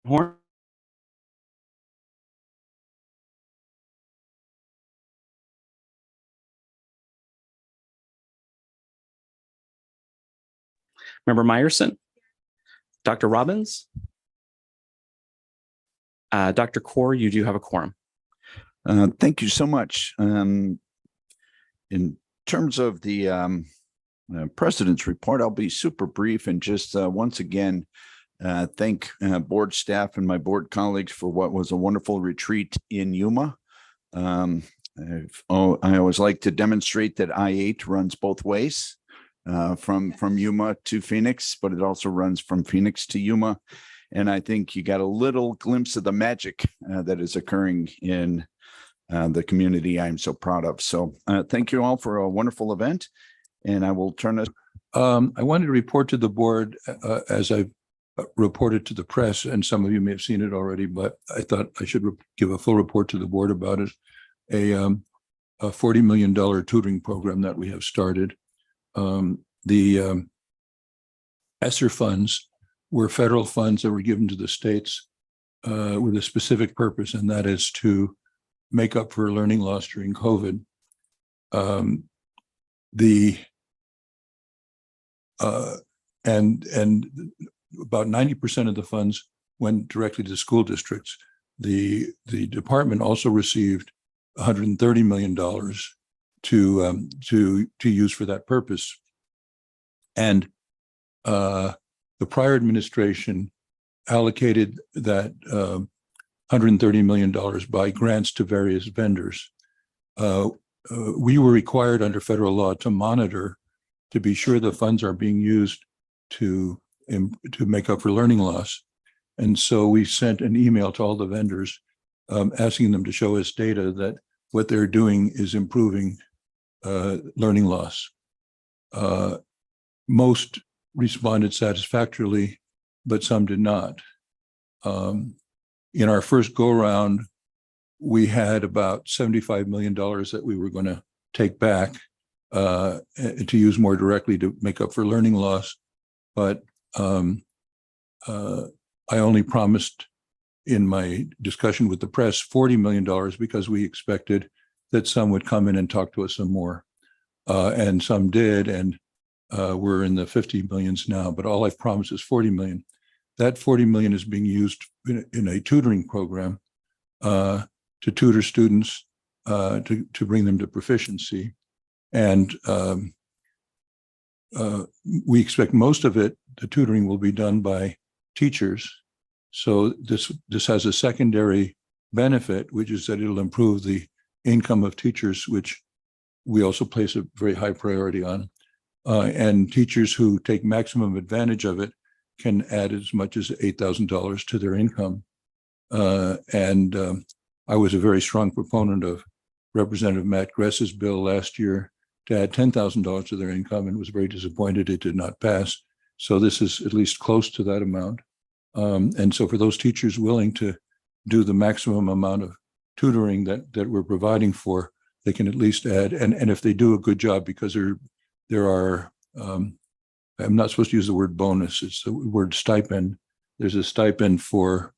Horn. Member Meyerson, Dr. Robbins, Dr. Kaur, you do have a quorum. Thank you so much. In terms of the president's report, I'll be super brief and just once again thank board staff and my board colleagues for what was a wonderful retreat in Yuma. I always like to demonstrate that I-8 runs both ways, from Yuma to Phoenix, but it also runs from Phoenix to Yuma. And I think you got a little glimpse of the magic that is occurring in the community I'm so proud of. So thank you all for a wonderful event. And I will turn it. I wanted to report to the board as I've reported to the press, and some of you may have seen it already, but I thought I should give a full report to the board about it. A $40 million tutoring program that we have started. The ESSER funds were federal funds that were given to the states with a specific purpose, and that is to make up for learning loss during COVID. And about 90% of the funds went directly to school districts. The department also received $130 million to use for that purpose. And the prior administration allocated that $130 million by grants to various vendors. We were required under federal law to monitor to be sure the funds are being used to make up for learning loss. And so we sent an email to all the vendors asking them to show us data that what they're doing is improving learning loss. Most responded satisfactorily, but some did not. In our first go-around, we had about $75 million that we were going to take back to use more directly to make up for learning loss. But I only promised in my discussion with the press $40 million because we expected that some would come in and talk to us some more. And some did, and we're in the 50 millions now, but all I've promised is 40 million. That 40 million is being used in a tutoring program to tutor students to bring them to proficiency. And we expect most of it, the tutoring will be done by teachers. So this has a secondary benefit, which is that it'll improve the income of teachers, which we also place a very high priority on. And teachers who take maximum advantage of it can add as much as $8,000 to their income. I was a very strong proponent of Representative Matt Gress's bill last year to add $10,000 to their income, and was very disappointed it did not pass. So this is at least close to that amount. And so for those teachers willing to do the maximum amount of tutoring that we're providing for, they can at least add, and if they do a good job, because there are, I'm not supposed to use the word bonus, it's the word stipend. There's a stipend for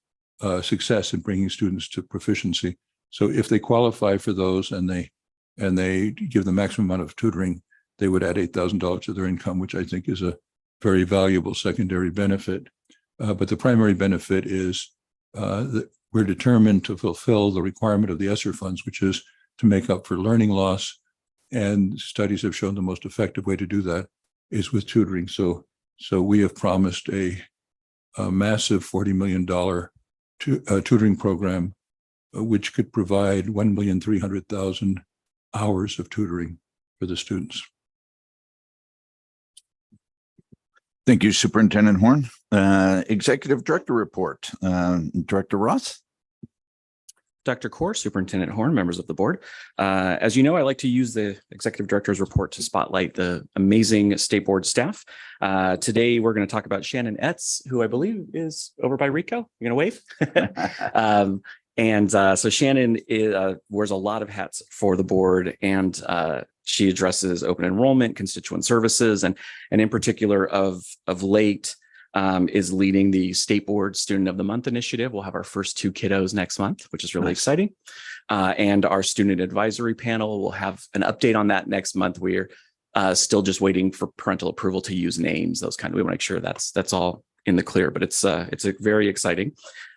success in bringing students to proficiency. So if they qualify for those and they give the maximum amount of tutoring, they would add $8,000 to their income, which I think is a very valuable secondary benefit. But the primary benefit is that we're determined to fulfill the requirement of the ESSER funds, which is to make up for learning loss. And studies have shown the most effective way to do that is with tutoring. So we have promised a massive $40 million tutoring program, which could provide 1,300,000 hours of tutoring for the students. Thank you, Superintendent Horn. Executive Director report. Director Ross. Dr. Kaur, Superintendent Horn, members of the board. As you know, I like to use the Executive Director's report to spotlight the amazing State Board staff. Today, we're going to talk about Shannon Etz, who I believe is over by Rico. You're going to wave? So Shannon wears a lot of hats for the board, and she addresses open enrollment, constituent services, and in particular of late, is leading the State Board Student of the Month initiative. We'll have our first 2 kiddos next month, which is really exciting. And our student advisory panel will have an update on that next month. We're still just waiting for parental approval to use names, those kind of, we want to make sure that's all in the clear, but it's a very exciting.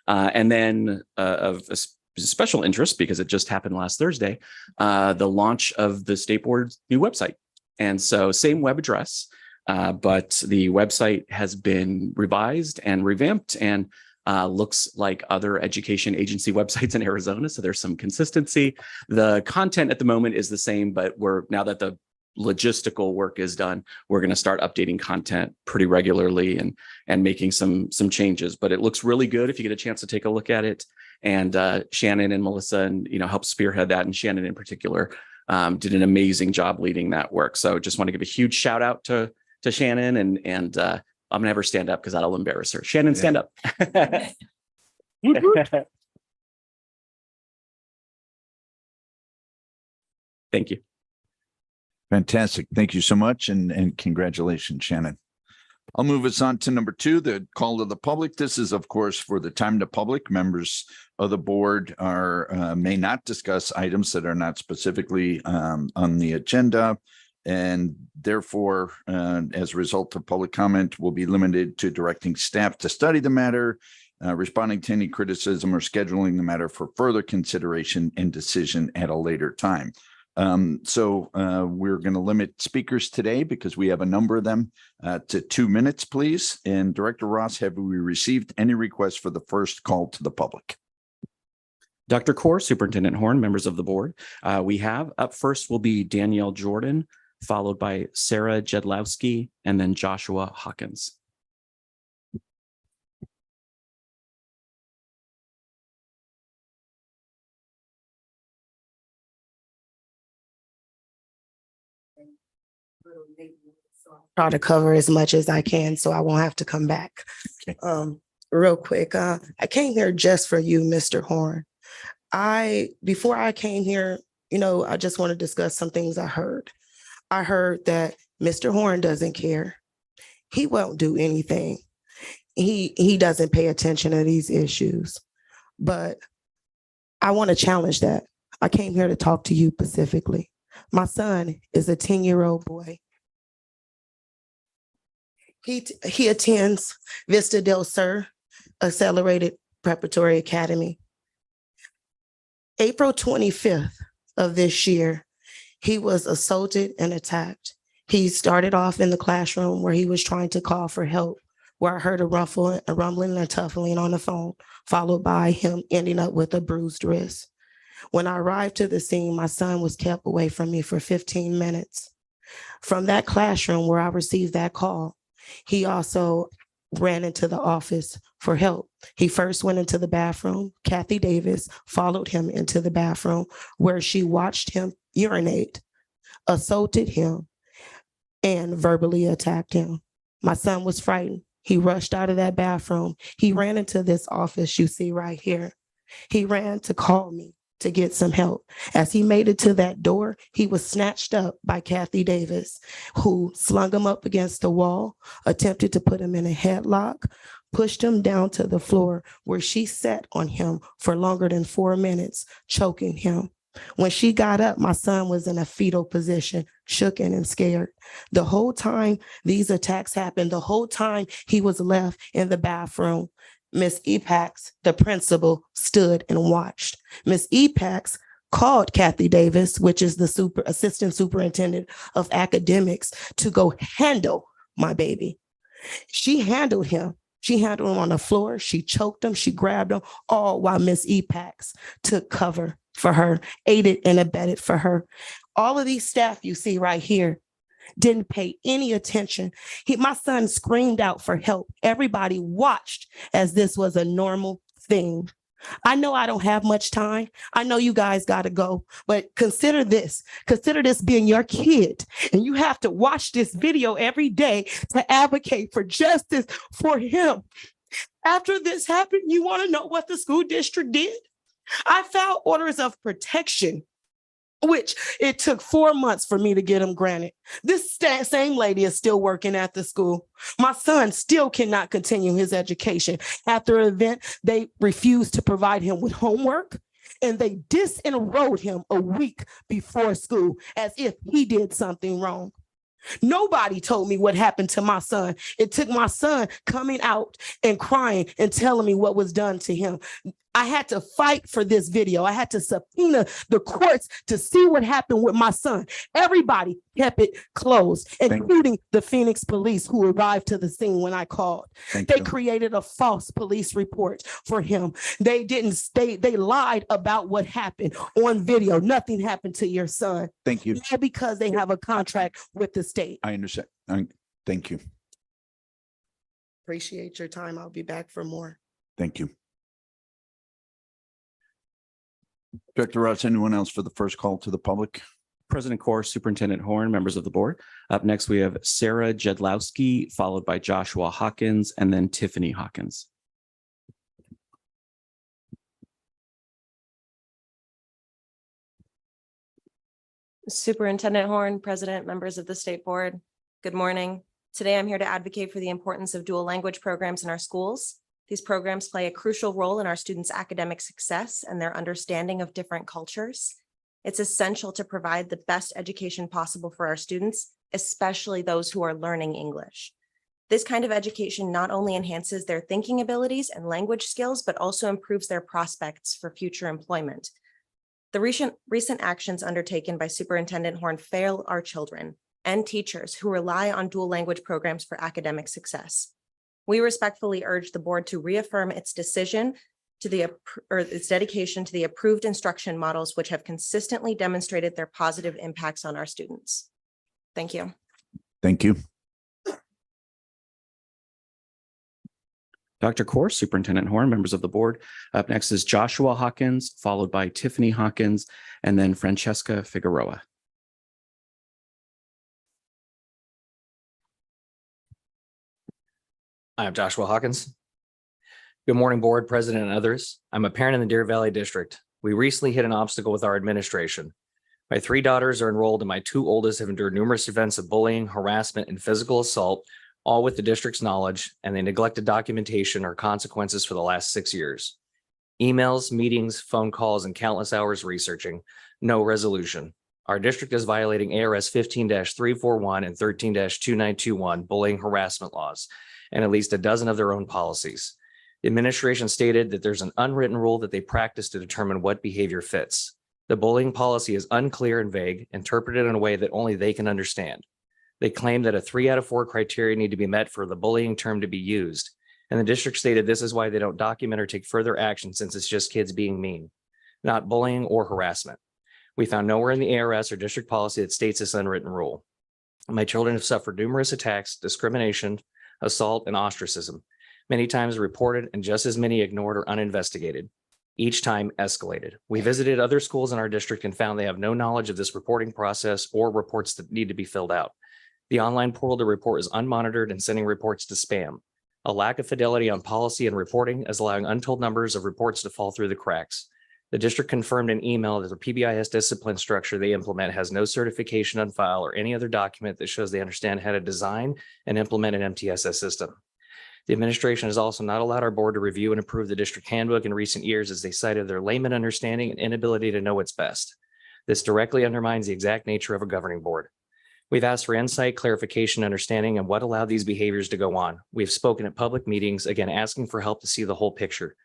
And then of a special interest, because it just happened last Thursday, the launch of the State Board's new website. And so same web address, but the website has been revised and revamped and looks like other education agency websites in Arizona. So there's some consistency. The content at the moment is the same, but now that the logistical work is done, we're going to start updating content pretty regularly and making some changes. But it looks really good if you get a chance to take a look at it. And Shannon and Melissa and help spearhead that, and Shannon in particular did an amazing job leading that work. So just want to give a huge shout out to Shannon, and I'm gonna have her stand up because that'll embarrass her. Shannon, stand up. Thank you. Fantastic. Thank you so much. And congratulations, Shannon. I'll move us on to number 2, the call to the public. This is, of course, for the time to public. Members of the board may not discuss items that are not specifically on the agenda. And therefore, as a result of public comment, will be limited to directing staff to study the matter, responding to any criticism, or scheduling the matter for further consideration and decision at a later time. So we're going to limit speakers today, because we have a number of them, to 2 minutes, please. And Director Ross, have we received any requests for the first call to the public? Dr. Corr, Superintendent Horn, members of the board, we have up first will be Danielle Jordan, followed by Sarah Jedlowski, and then Joshua Hawkins. Try to cover as much as I can so I won't have to come back. Okay. Real quick, I came here just for you, Mr. Horn. Before I came here, I just want to discuss some things I heard. I heard that Mr. Horn doesn't care. He won't do anything. He doesn't pay attention to these issues. But I want to challenge that. I came here to talk to you specifically. My son is a 10-year-old boy. He attends Vista del Sur Accelerated Preparatory Academy. April 25th of this year, he was assaulted and attacked. He started off in the classroom where he was trying to call for help, where I heard a rumbling and tuffling on the phone, followed by him ending up with a bruised wrist. When I arrived to the scene, my son was kept away from me for 15 minutes. From that classroom where I received that call, he also ran into the office for help. He first went into the bathroom. Kathy Davis followed him into the bathroom, where she watched him urinate, assaulted him, and verbally attacked him. My son was frightened. He rushed out of that bathroom. He ran into this office you see right here. He ran to call me to get some help. As he made it to that door, he was snatched up by Kathy Davis, who slung him up against the wall, attempted to put him in a headlock, pushed him down to the floor, where she sat on him for longer than 4 minutes, choking him. When she got up, my son was in a fetal position, shooken and scared. The whole time these attacks happened, the whole time he was left in the bathroom, Miss Epax, the principal, stood and watched. Miss Epax called Kathy Davis, which is the assistant superintendent of academics, to go handle my baby. She handled him. She handled him on the floor. She choked him. She grabbed him, all while Miss Epax took cover for her, aided and abetted for her. All of these staff you see right here didn't pay any attention. My son screamed out for help. Everybody watched as this was a normal thing. I know I don't have much time. I know you guys got to go, but consider this being your kid, and you have to watch this video every day to advocate for justice for him. After this happened, you want to know what the school district did? I filed orders of protection which it took 4 months for me to get them granted. This same lady is still working at the school. My son still cannot continue his education. After an event, they refused to provide him with homework, and they disenrolled him a week before school as if he did something wrong. Nobody told me what happened to my son. It took my son coming out and crying and telling me what was done to him. I had to fight for this video. I had to subpoena the courts to see what happened with my son. Everybody kept it closed, including the Phoenix police who arrived to the scene when I called. They created a false police report for him. They lied about what happened on video. Nothing happened to your son. Thank you. Not because they have a contract with the state. I understand. Thank you. Appreciate your time. I'll be back for more. Thank you. Director Ross, anyone else for the first call to the public? President Corr, Superintendent Horn, members of the board. Up next, we have Sarah Jedlowski, followed by Joshua Hawkins, and then Tiffany Hawkins. Superintendent Horn, President, members of the State Board, good morning. Today, I'm here to advocate for the importance of dual language programs in our schools. These programs play a crucial role in our students' academic success and their understanding of different cultures. It's essential to provide the best education possible for our students, especially those who are learning English. This kind of education not only enhances their thinking abilities and language skills, but also improves their prospects for future employment. The recent actions undertaken by Superintendent Horn fail our children and teachers who rely on dual language programs for academic success. We respectfully urge the board to reaffirm its decision to its dedication to the approved instruction models, which have consistently demonstrated their positive impacts on our students. Thank you. Thank you. Dr. Corr, Superintendent Horn, members of the board. Up next is Joshua Hawkins, followed by Tiffany Hawkins, and then Francesca Figueroa. I'm Joshua Hawkins. Good morning, board, president, and others. I'm a parent in the Deer Valley District. We recently hit an obstacle with our administration. My 3 daughters are enrolled and my 2 oldest have endured numerous events of bullying, harassment, and physical assault, all with the district's knowledge, and they neglected documentation or consequences for the last 6 years. Emails, meetings, phone calls, and countless hours researching, no resolution. Our district is violating ARS 15-341 and 13-2921 bullying harassment laws, and at least a dozen of their own policies. The administration stated that there's an unwritten rule that they practice to determine what behavior fits. The bullying policy is unclear and vague, interpreted in a way that only they can understand. They claim that a 3 out of 4 criteria need to be met for the bullying term to be used. And the district stated this is why they don't document or take further action since it's just kids being mean, not bullying or harassment. We found nowhere in the ARS or district policy that states this unwritten rule. My children have suffered numerous attacks, discrimination, assault, and ostracism, many times reported and just as many ignored or uninvestigated, each time escalated. We visited other schools in our district and found they have no knowledge of this reporting process or reports that need to be filled out. The online portal to report is unmonitored and sending reports to spam. A lack of fidelity on policy and reporting is allowing untold numbers of reports to fall through the cracks. The district confirmed in email that the PBIS discipline structure they implement has no certification on file or any other document that shows they understand how to design and implement an MTSS system. The administration has also not allowed our board to review and approve the district handbook in recent years as they cited their layman understanding and inability to know what's best. This directly undermines the exact nature of a governing board. We've asked for insight, clarification, understanding, and what allowed these behaviors to go on. We've spoken at public meetings, again, asking for help to see the whole picture.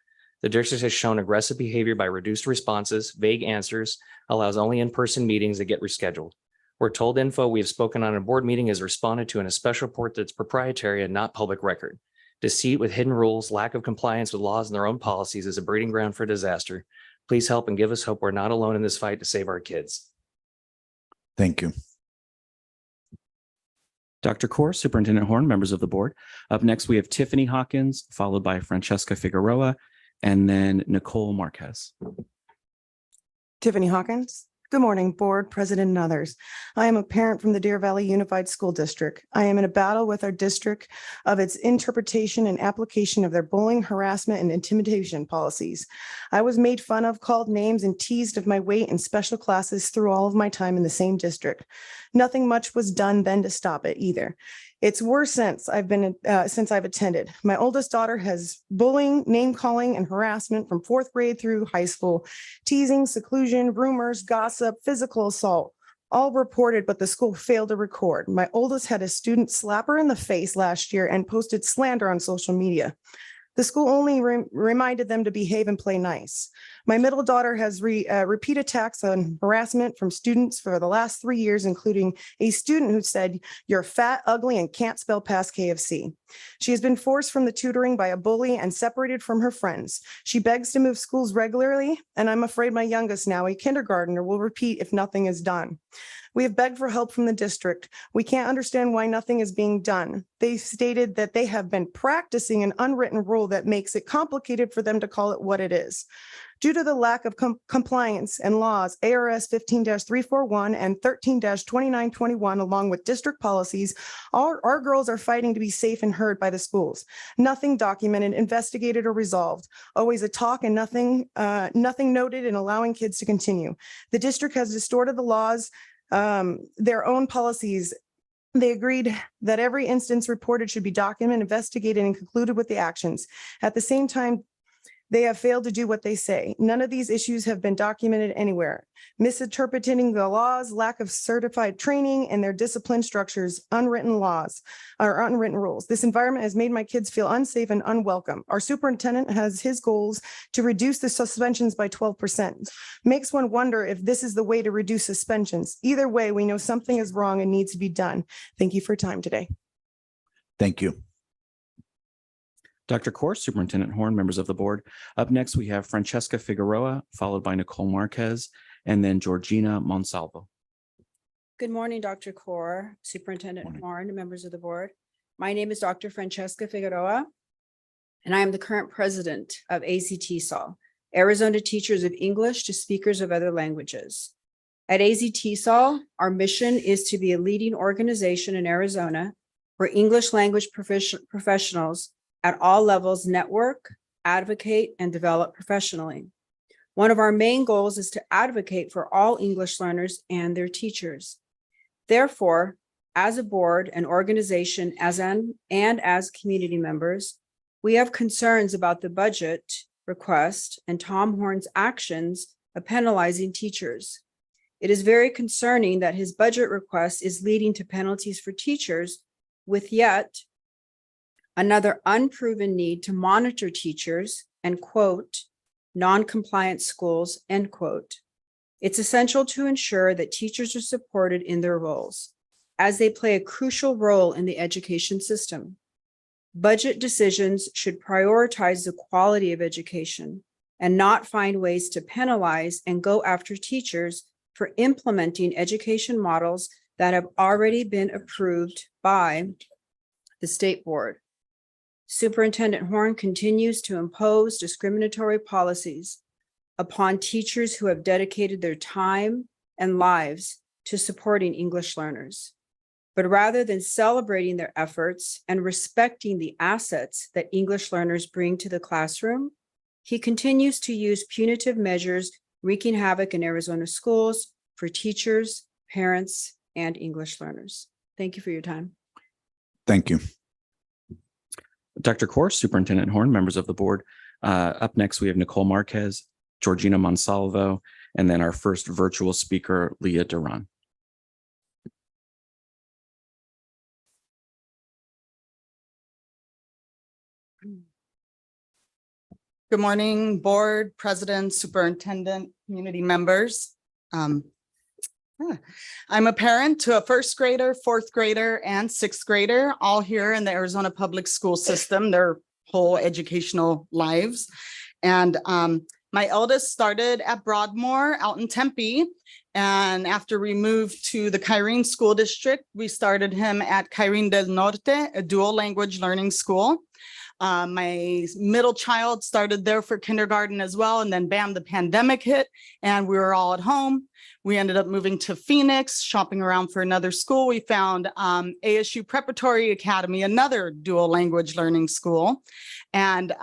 The district has shown aggressive behavior by reduced responses, vague answers, allows only in-person meetings that get rescheduled. We're told info we have spoken on a board meeting is responded to in a special report that's proprietary and not public record. Deceit with hidden rules, lack of compliance with laws and their own policies is a breeding ground for disaster. Please help and give us hope we're not alone in this fight to save our kids. Thank you. Dr. Corr, Superintendent Horn, members of the board. Up next, we have Tiffany Hawkins, followed by Francesca Figueroa, and then Nicole Marquez. Tiffany Hawkins. Good morning, Board, President, and others. I am a parent from the Deer Valley Unified School District. I am in a battle with our district of its interpretation and application of their bullying, harassment, and intimidation policies. I was made fun of, called names, and teased of my weight in special classes through all of my time in the same district. Nothing much was done then to stop it either. It's worse since I've attended. My oldest daughter has bullying, name calling, and harassment from 4th grade through high school, teasing, seclusion, rumors, gossip, physical assault, all reported, but the school failed to record. My oldest had a student slap her in the face last year and posted slander on social media. The school only reminded them to behave and play nice. My middle daughter has repeat attacks on harassment from students for the last 3 years, including a student who said, "You're fat, ugly, and can't spell past KFC." She has been forced from the tutoring by a bully and separated from her friends. She begs to move schools regularly, and I'm afraid my youngest, now a kindergartner, will repeat if nothing is done. We have begged for help from the district. We can't understand why nothing is being done. They stated that they have been practicing an unwritten rule that makes it complicated for them to call it what it is. Due to the lack of compliance and laws, ARS 15-341 and 13-2921, along with district policies, our girls are fighting to be safe and heard by the schools. Nothing documented, investigated, or resolved. Always a talk and nothing noted in allowing kids to continue. The district has distorted the laws, their own policies. They agreed that every instance reported should be documented, investigated, and concluded with the actions. At the same time, they have failed to do what they say. None of these issues have been documented anywhere. Misinterpreting the laws, lack of certified training, and their discipline structures, unwritten laws or unwritten rules. This environment has made my kids feel unsafe and unwelcome. Our superintendent has his goals to reduce the suspensions by 12%. Makes one wonder if this is the way to reduce suspensions. Either way, we know something is wrong and needs to be done. Thank you for your time today. Thank you. Dr. Corr, Superintendent Horn, members of the board. Up next, we have Francesca Figueroa, followed by Nicole Marquez, and then Georgina Monsalvo. Good morning, Dr. Corr, Superintendent Morning. Horn, members of the board. My name is Dr. Francesca Figueroa, and I am the current president of AZTSOL, Arizona Teachers of English to Speakers of Other Languages. At AZTSOL, our mission is to be a leading organization in Arizona where English language professionals at all levels network, advocate, and develop professionally. One of our main goals is to advocate for all English learners and their teachers. Therefore, as a board, an organization, and as community members, we have concerns about the budget request and Tom Horn's actions of penalizing teachers. It is very concerning that his budget request is leading to penalties for teachers, with yet another unproven need to monitor teachers and quote, non-compliant schools, end quote. It's essential to ensure that teachers are supported in their roles, as they play a crucial role in the education system. Budget decisions should prioritize the quality of education and not find ways to penalize and go after teachers for implementing education models that have already been approved by the state board. Superintendent Horn continues to impose discriminatory policies upon teachers who have dedicated their time and lives to supporting English learners. But rather than celebrating their efforts and respecting the assets that English learners bring to the classroom, he continues to use punitive measures wreaking havoc in Arizona schools for teachers, parents, and English learners. Thank you for your time. Thank you. Dr. Corr, Superintendent Horn, members of the board. Up next, we have Nicole Marquez, Georgina Monsalvo, and then our first virtual speaker, Leah Duran. Good morning, board, president, superintendent, community members. I'm a parent to a first grader, fourth grader, and sixth grader, all here in the Arizona public school system, their whole educational lives. And my eldest started at Broadmoor out in Tempe. And after we moved to the Kyrene School District, we started him at Kyrene del Norte, a dual language learning school. My middle child started there for kindergarten as well. And then bam, the pandemic hit and we were all at home. We ended up moving to Phoenix, shopping around for another school. We found ASU Preparatory Academy, another dual language learning school. And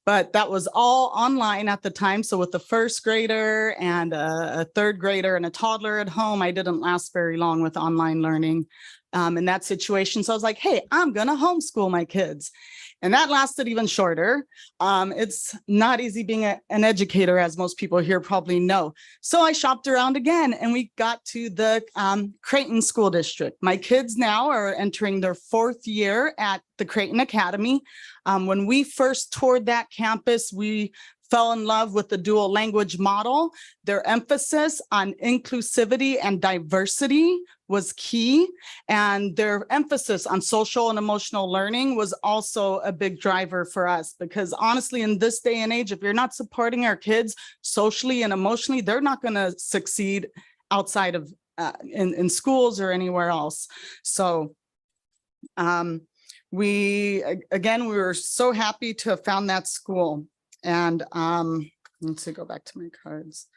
but that was all online at the time. So with the first grader and a third grader and a toddler at home, I didn't last very long with online learning in that situation. So I was like, hey, I'm going to homeschool my kids. And that lasted even shorter. It's not easy being an educator, as most people here probably know. So I shopped around again and we got to the Creighton School District. My kids now are entering their 4th year at the Creighton Academy. When we first toured that campus, we fell in love with the dual language model. Their emphasis on inclusivity and diversity was key, and their emphasis on social and emotional learning was also a big driver for us, because honestly, in this day and age, if you're not supporting our kids socially and emotionally, they're not going to succeed outside of in schools or anywhere else. So we were so happy to have found that school. And let's see, go back to my cards.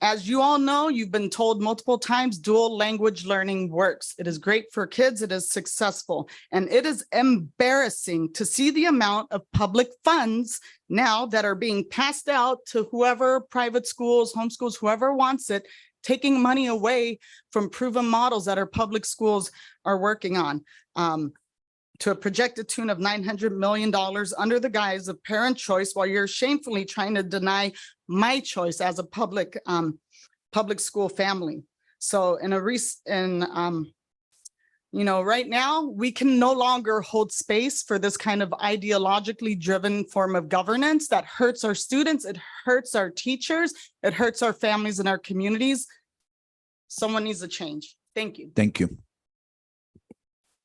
As you all know, you've been told multiple times, dual language learning works. It is great for kids. It is successful. And it is embarrassing to see the amount of public funds now that are being passed out to whoever, private schools, homeschools, whoever wants it, taking money away from proven models that our public schools are working on. To a projected tune of $900 million under the guise of parent choice, while you're shamefully trying to deny my choice as a public school family. So right now, we can no longer hold space for this kind of ideologically driven form of governance that hurts our students, it hurts our teachers, it hurts our families and our communities. Someone needs a change. Thank you. Thank you.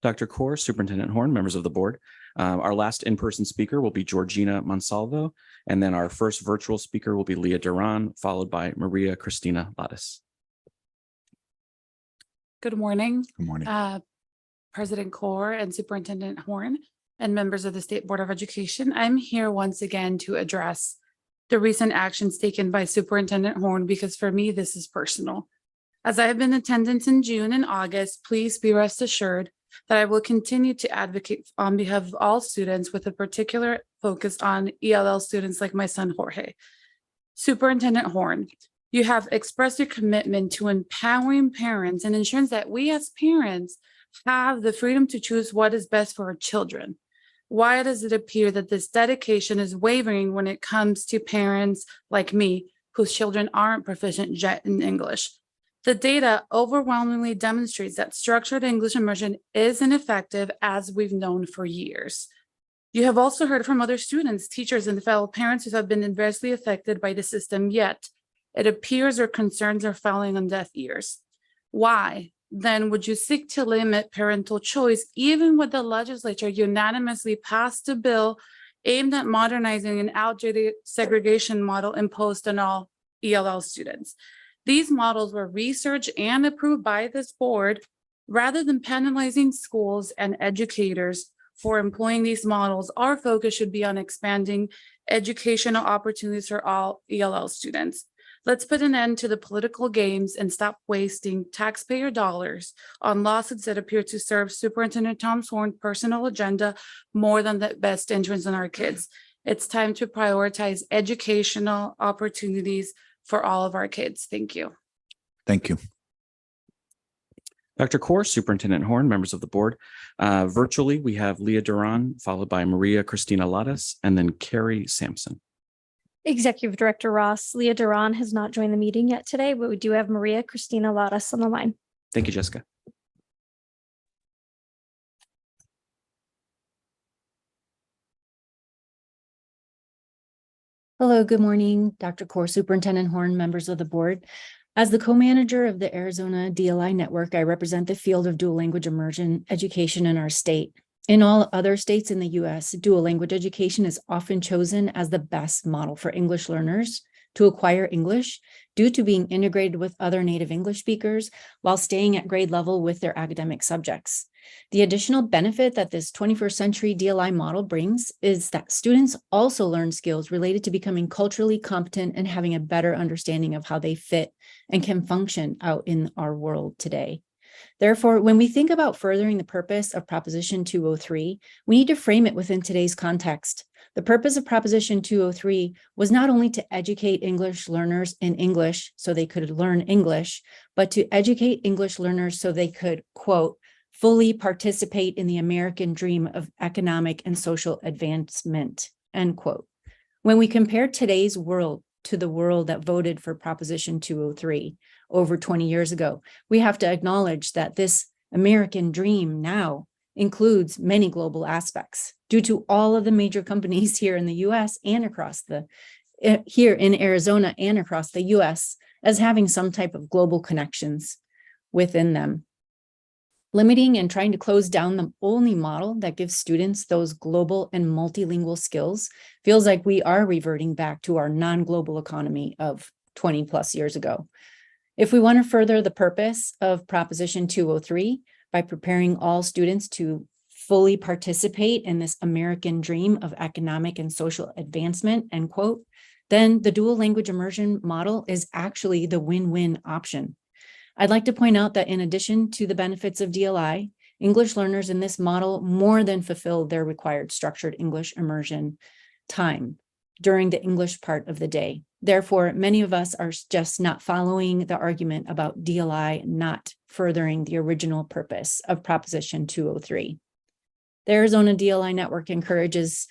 Dr. Kaur, Superintendent Horn, members of the board. Our last in-person speaker will be Georgina Monsalvo, and then our first virtual speaker will be Leah Duran, followed by Maria Cristina Lattis. Good morning, Good morning. President Kaur and Superintendent Horn and members of the State Board of Education. I'm here once again to address the recent actions taken by Superintendent Horn, because for me, this is personal. As I have been in attendance in June and August, please be rest assured that I will continue to advocate on behalf of all students, with a particular focus on ELL students like my son Jorge. Superintendent Horn, you have expressed your commitment to empowering parents and ensuring that we as parents have the freedom to choose what is best for our children. Why does it appear that this dedication is wavering when it comes to parents like me, whose children aren't proficient yet in English? The data overwhelmingly demonstrates that structured English immersion is ineffective, as we've known for years. You have also heard from other students, teachers, and fellow parents who have been adversely affected by the system, yet it appears their concerns are falling on deaf ears. Why, then, would you seek to limit parental choice, even when the legislature unanimously passed a bill aimed at modernizing an outdated segregation model imposed on all ELL students? These models were researched and approved by this board. Rather than penalizing schools and educators for employing these models, our focus should be on expanding educational opportunities for all ELL students. Let's put an end to the political games and stop wasting taxpayer dollars on lawsuits that appear to serve Superintendent Tom Horn's personal agenda more than the best interests in our kids. It's time to prioritize educational opportunities for all of our kids. Thank you. Thank you. Dr. Kaur, Superintendent Horn, members of the board. Virtually, we have Leah Duran, followed by Maria Cristina Lattis, and then Carrie Sampson. Executive Director Ross, Leah Duran has not joined the meeting yet today, but we do have Maria Cristina Lattis on the line. Thank you, Jessica. Hello, good morning, Dr. Kaur, Superintendent Horn, members of the board. As the co-manager of the Arizona DLI network, I represent the field of dual language immersion education in our state. In all other states in the U.S., dual language education is often chosen as the best model for English learners to acquire English due to being integrated with other native English speakers while staying at grade level with their academic subjects. The additional benefit that this 21st century DLI model brings is that students also learn skills related to becoming culturally competent and having a better understanding of how they fit and can function out in our world today. Therefore, when we think about furthering the purpose of Proposition 203, we need to frame it within today's context. The purpose of Proposition 203 was not only to educate English learners in English so they could learn English, but to educate English learners so they could, quote, fully participate in the American dream of economic and social advancement, end quote. When we compare today's world to the world that voted for Proposition 203 over 20 years ago, we have to acknowledge that this American dream now includes many global aspects due to all of the major companies here in the US and here in Arizona and across the US as having some type of global connections within them. Limiting and trying to close down the only model that gives students those global and multilingual skills feels like we are reverting back to our non-global economy of 20 plus years ago. If we want to further the purpose of Proposition 203 by preparing all students to fully participate in this American dream of economic and social advancement, end quote, then the dual language immersion model is actually the win-win option. I'd like to point out that in addition to the benefits of DLI, English learners in this model more than fulfill their required structured English immersion time during the English part of the day. Therefore, many of us are just not following the argument about DLI not furthering the original purpose of Proposition 203. The Arizona DLI Network encourages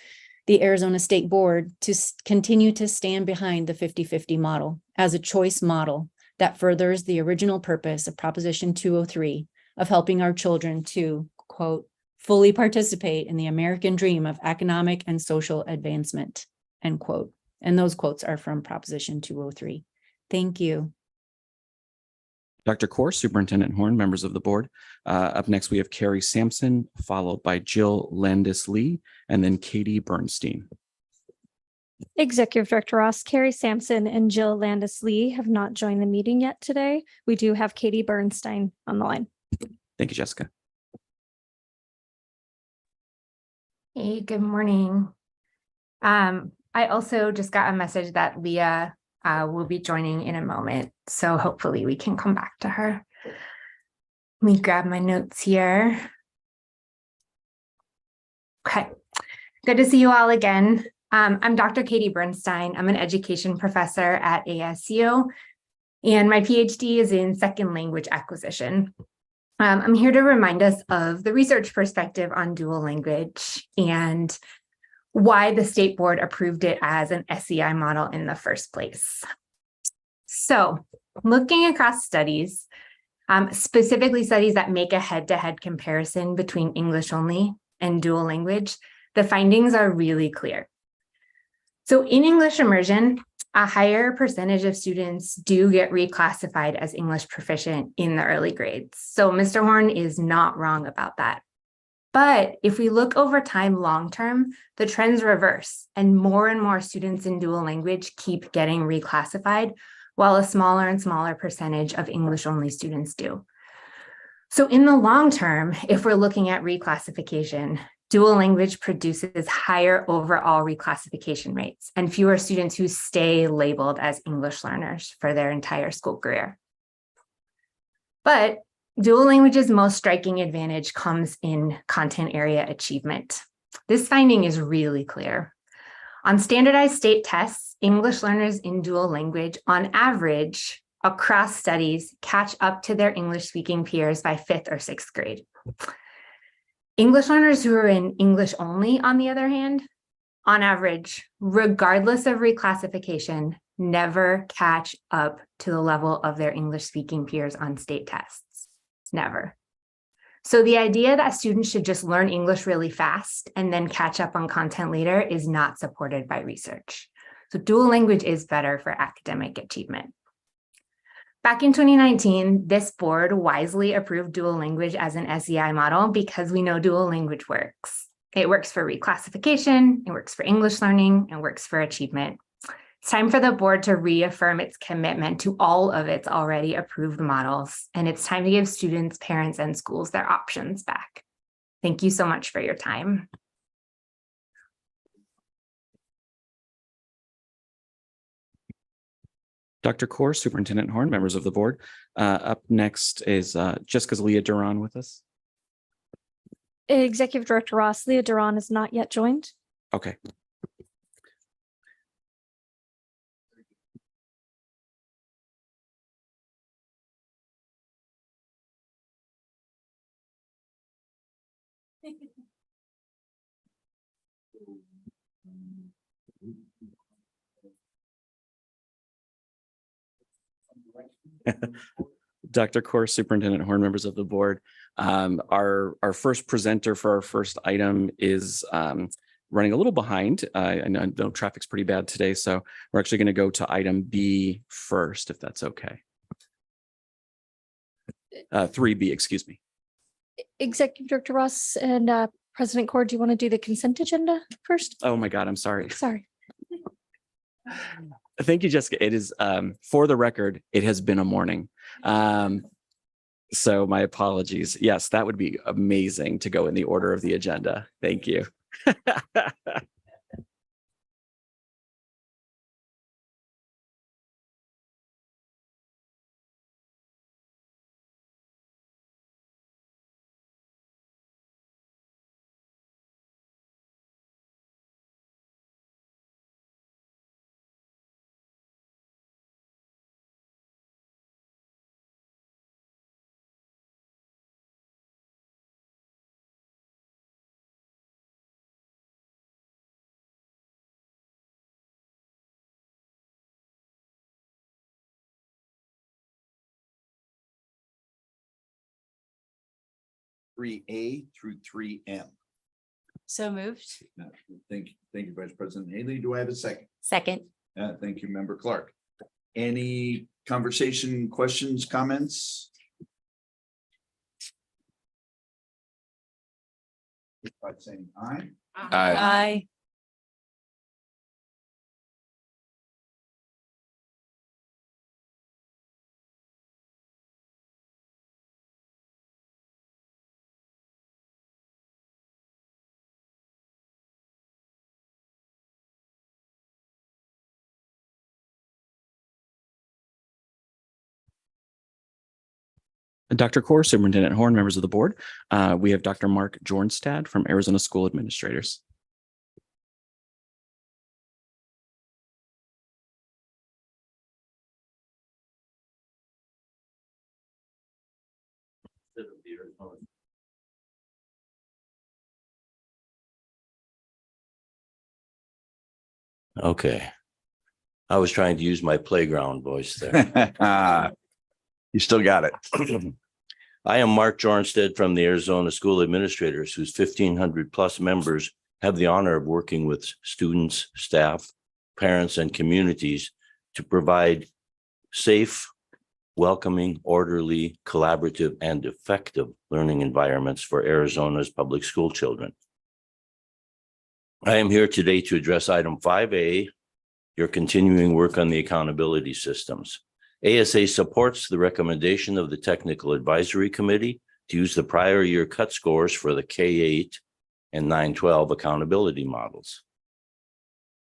the Arizona State Board to continue to stand behind the 50-50 model as a choice model that furthers the original purpose of Proposition 203 of helping our children to, quote, fully participate in the American dream of economic and social advancement, end quote. And those quotes are from Proposition 203. Thank you. Dr. Kaur, Superintendent Horn, members of the board. Up next, we have Carrie Sampson, followed by Jill Landis-Lee, and then Katie Bernstein. Executive Director Ross, Carrie Sampson, and Jill Landis-Lee have not joined the meeting yet today. We do have Katie Bernstein on the line. Thank you, Jessica. Hey, good morning. I also just got a message that Leah will be joining in a moment, so hopefully we can come back to her. Let me grab my notes here. Okay, good to see you all again. I'm Dr. Katie Bernstein. I'm an education professor at ASU, and my PhD is in second language acquisition. I'm here to remind us of the research perspective on dual language and why the state board approved it as an SEI model in the first place. So, looking across studies, specifically studies that make a head-to-head comparison between English only and dual language, the findings are really clear. So in English immersion, a higher percentage of students do get reclassified as English proficient in the early grades. So Mr. Horn is not wrong about that. But if we look over time long-term, the trends reverse and more students in dual language keep getting reclassified, while a smaller and smaller percentage of English-only students do. So in the long term, if we're looking at reclassification, dual language produces higher overall reclassification rates and fewer students who stay labeled as English learners for their entire school career. But dual language's most striking advantage comes in content area achievement. This finding is really clear. On standardized state tests, English learners in dual language, on average, across studies, catch up to their English-speaking peers by 5th or 6th grade. English learners who are in English only, on the other hand, on average, regardless of reclassification, never catch up to the level of their English-speaking peers on state tests. Never. So the idea that students should just learn English really fast and then catch up on content later is not supported by research. So dual language is better for academic achievement. Back in 2019, this board wisely approved dual language as an SEI model because we know dual language works. It works for reclassification, it works for English learning, and works for achievement. It's time for the board to reaffirm its commitment to all of its already approved models, and it's time to give students, parents, and schools their options back. Thank you so much for your time. Dr. Kaur, Superintendent Horn, members of the board. Up next is Jessica's Leah Duran with us. Executive Director Ross, Leah Duran is not yet joined. Okay. Dr. Kaur, Superintendent Horn, members of the board. Our first presenter for our first item is running a little behind. I know traffic's pretty bad today, so we're actually going to go to item B first, if that's okay. 3B, excuse me. Executive Director Ross and President Kaur, do you want to do the consent agenda first? Oh my God, I'm sorry. Sorry. Thank you, Jessica. It is, for the record, it has been a morning. So my apologies. Yes, that would be amazing to go in the order of the agenda. Thank you. Three A through 3M. So moved. Thank you, Vice President Haley. Do I have a second? Second. Thank you, Member Clark. Any conversation, questions, comments? By saying aye. Aye. Dr. Kaur, Superintendent Horn, members of the board. We have Dr. Mark Jornstad from Arizona School Administrators. Okay. I was trying to use my playground voice there. You still got it. I am Mark Jornstad from the Arizona School Administrators, whose 1,500 plus members have the honor of working with students, staff, parents, and communities to provide safe, welcoming, orderly, collaborative, and effective learning environments for Arizona's public school children. I am here today to address item 5A, your continuing work on the accountability systems. ASA supports the recommendation of the Technical Advisory Committee to use the prior year cut scores for the K-8 and 9-12 accountability models.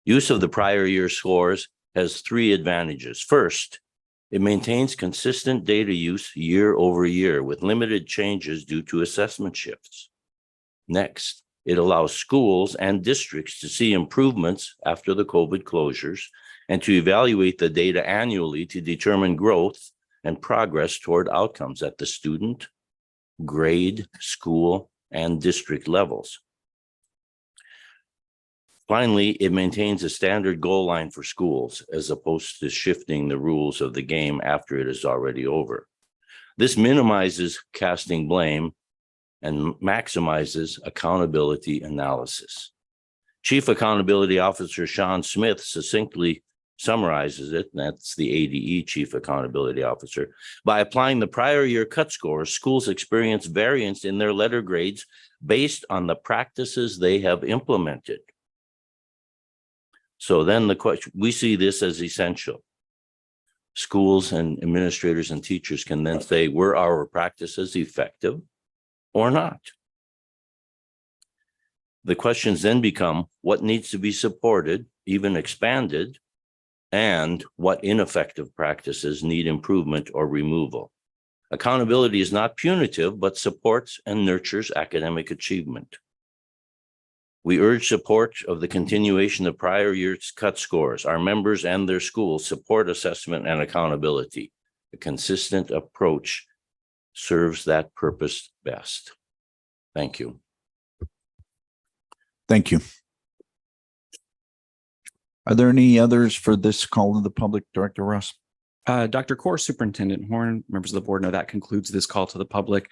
Use of the prior year scores has three advantages. First, it maintains consistent data use year over year with limited changes due to assessment shifts. Next, it allows schools and districts to see improvements after the COVID closures and to evaluate the data annually to determine growth and progress toward outcomes at the student, grade, school, and district levels. Finally, it maintains a standard goal line for schools as opposed to shifting the rules of the game after it is already over. This minimizes casting blame and maximizes accountability analysis. Chief Accountability Officer Sean Smith succinctly summarizes it, and that's the ADE Chief Accountability Officer. By applying the prior year cut scores, schools experience variance in their letter grades based on the practices they have implemented. So then the question, we see this as essential. Schools and administrators and teachers can then say, were our practices effective or not? The questions then become, what needs to be supported, even expanded, and what ineffective practices need improvement or removal? Accountability is not punitive, but supports and nurtures academic achievement. We urge support of the continuation of prior year's cut scores. Our members and their schools support assessment and accountability. A consistent approach serves that purpose best. Thank you. Thank you. Are there any others for this call to the public, Director Ross? Dr. Core, Superintendent Horn, members of the board know that concludes this call to the public.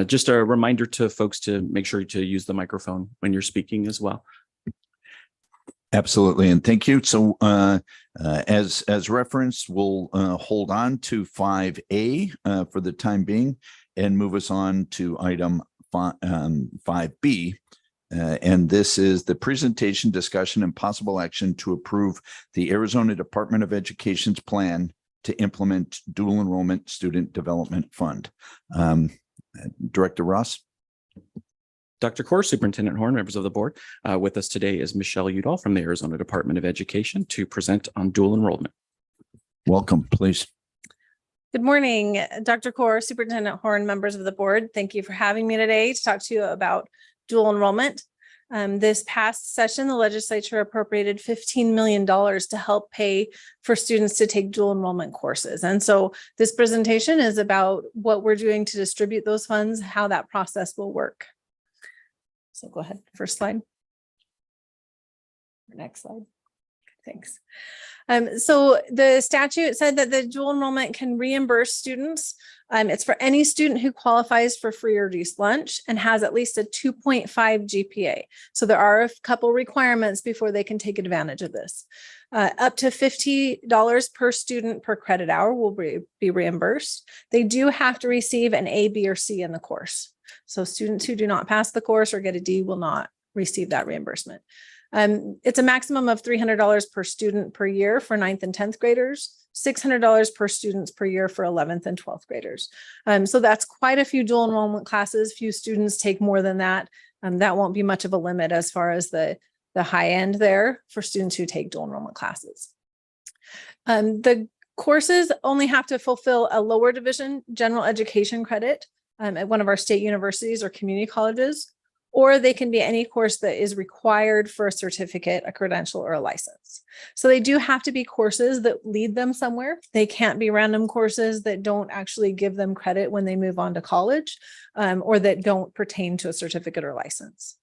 Just a reminder to folks to make sure to use the microphone when you're speaking as well. Absolutely, and thank you. So as referenced, we'll hold on to 5A for the time being and move us on to item 5B. And this is the presentation, discussion, and possible action to approve the Arizona Department of Education's plan to implement dual enrollment student development fund. Director Ross. Dr. Core, Superintendent Horn, members of the board, with us today is Michelle Udall from the Arizona Department of Education to present on dual enrollment. Welcome, please. Good morning, Dr. Core, Superintendent Horn, members of the board. Thank you for having me today to talk to you about dual enrollment. This past session, the legislature appropriated $15 million to help pay for students to take dual enrollment courses. And so this presentation is about what we're doing to distribute those funds, how that process will work. So go ahead, first slide. Next slide. Thanks. So the statute said that the dual enrollment can reimburse students. It's for any student who qualifies for free or reduced lunch and has at least a 2.5 GPA. So there are a couple requirements before they can take advantage of this. Up to $50 per student per credit hour will be reimbursed. They do have to receive an A, B, or C in the course. So students who do not pass the course or get a D will not receive that reimbursement. It's a maximum of $300 per student per year for 9th and 10th graders, $600 per students per year for 11th and 12th graders. So that's quite a few dual enrollment classes. Few students take more than that. That won't be much of a limit as far as the high end there for students who take dual enrollment classes. The courses only have to fulfill a lower division general education credit at one of our state universities or community colleges, or they can be any course that is required for a certificate, a credential, or a license. So they do have to be courses that lead them somewhere. They can't be random courses that don't actually give them credit when they move on to college, or that don't pertain to a certificate or license.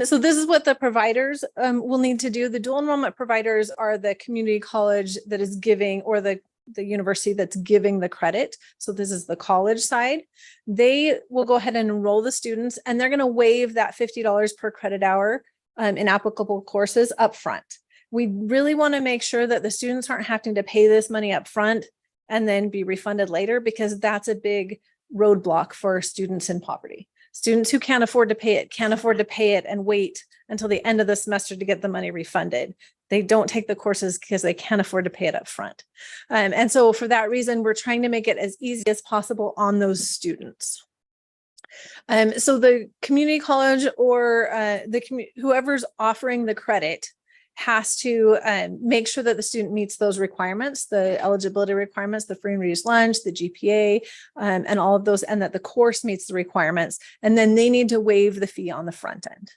So this is what the providers will need to do. The dual enrollment providers are the community college that is giving, or the university that's giving the credit. So this is the college side. They will go ahead and enroll the students, and they're going to waive that $50 per credit hour in applicable courses up front. We really want to make sure that the students aren't having to pay this money up front and then be refunded later, because that's a big roadblock for students in poverty. Students who can't afford to pay it and wait until the end of the semester to get the money refunded. They don't take the courses because they can't afford to pay it up front. And so for that reason, we're trying to make it as easy as possible on those students. So the community college or whoever's offering the credit has to make sure that the student meets those requirements, the eligibility requirements, the free and reduced lunch, the GPA, and all of those, and that the course meets the requirements. And then they need to waive the fee on the front end.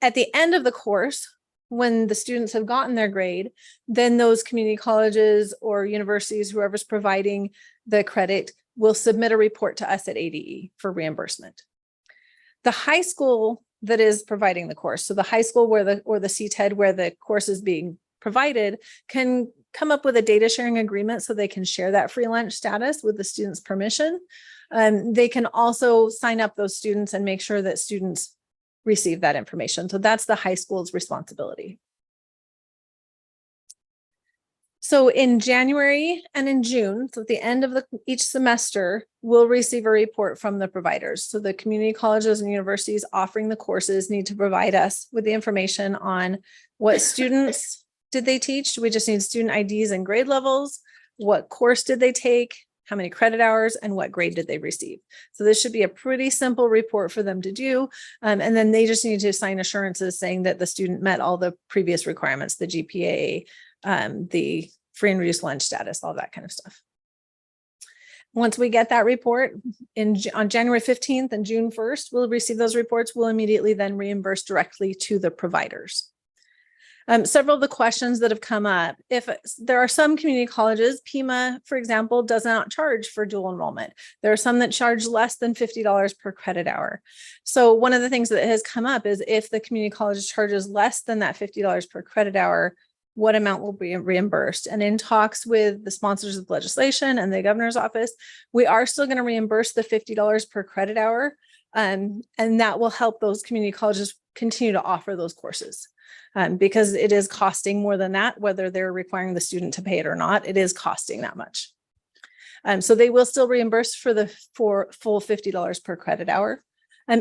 At the end of the course, when the students have gotten their grade, then those community colleges or universities, whoever's providing the credit, will submit a report to us at ADE for reimbursement. The high school that is providing the course, so the high school or the CTED where the course is being provided, can come up with a data sharing agreement so they can share that free lunch status with the student's permission. They can also sign up those students and make sure that students receive that information. So that's the high school's responsibility. So in January and in June, so at the end of each semester, we'll receive a report from the providers. So the community colleges and universities offering the courses need to provide us with the information on what students did they teach. We just need student IDs and grade levels. What course did they take? How many credit hours and what grade did they receive? So this should be a pretty simple report for them to do. And then they just need to sign assurances saying that the student met all the previous requirements, the GPA, the free and reduced lunch status, all that kind of stuff. Once we get that report on January 15th and June 1st, we'll receive those reports. We'll immediately then reimburse directly to the providers. Several of the questions that have come up, if there are some community colleges, Pima, for example, does not charge for dual enrollment. There are some that charge less than $50 per credit hour. So one of the things that has come up is if the community college charges less than that $50 per credit hour, what amount will be reimbursed? And in talks with the sponsors of the legislation and the governor's office, we are still going to reimburse the $50 per credit hour. And that will help those community colleges continue to offer those courses. Because it is costing more than that, whether they're requiring the student to pay it or not, it is costing that much. So they will still reimburse for the full $50 per credit hour.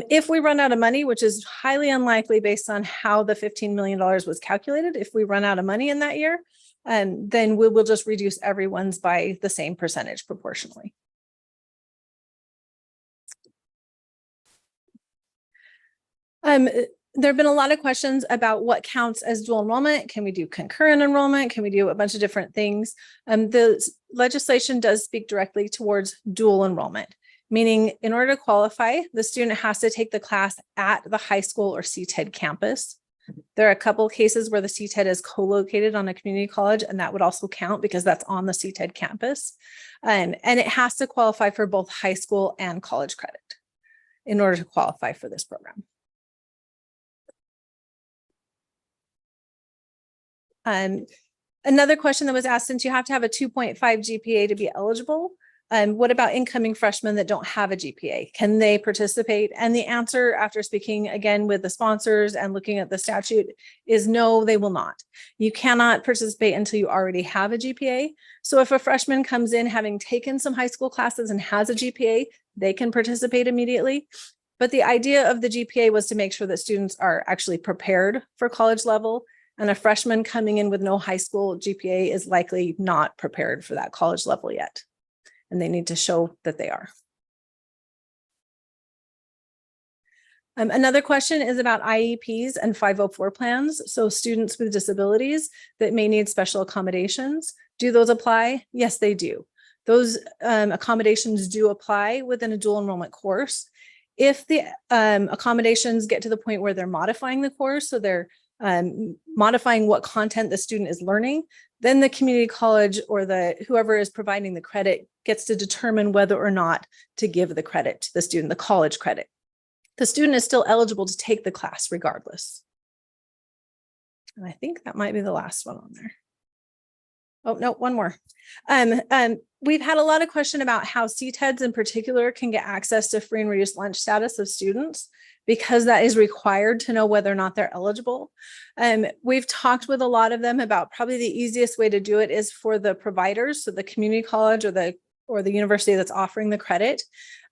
If we run out of money, which is highly unlikely based on how the $15 million was calculated, if we run out of money in that year, then we will just reduce everyone's by the same percentage proportionally. There have been a lot of questions about what counts as dual enrollment. Can we do concurrent enrollment? Can we do a bunch of different things? The legislation does speak directly towards dual enrollment, meaning in order to qualify, the student has to take the class at the high school or CTED campus. There are a couple of cases where the CTED is co-located on a community college, and that would also count because that's on the CTED campus. And it has to qualify for both high school and college credit in order to qualify for this program. Another question that was asked, since you have to have a 2.5 GPA to be eligible, what about incoming freshmen that don't have a GPA? Can they participate? And the answer, after speaking again with the sponsors and looking at the statute, is no, they will not. You cannot participate until you already have a GPA. So if a freshman comes in having taken some high school classes and has a GPA, they can participate immediately. But the idea of the GPA was to make sure that students are actually prepared for college level. And a freshman coming in with no high school GPA is likely not prepared for that college level yet. And they need to show that they are. Another question is about IEPs and 504 plans. So students with disabilities that may need special accommodations. Do those apply? Yes, they do. Those accommodations do apply within a dual enrollment course. If the accommodations get to the point where they're modifying the course, so they're modifying what content the student is learning, then the community college or whoever is providing the credit gets to determine whether or not to give the credit to the student, the college credit. The student is still eligible to take the class regardless. And I think that might be the last one on there. Oh, no, one more. We've had a lot of question about how CTEDs in particular can get access to free and reduced lunch status of students, because that is required to know whether or not they're eligible. We've talked with a lot of them about probably the easiest way to do it is for the providers, so the community college or the university that's offering the credit,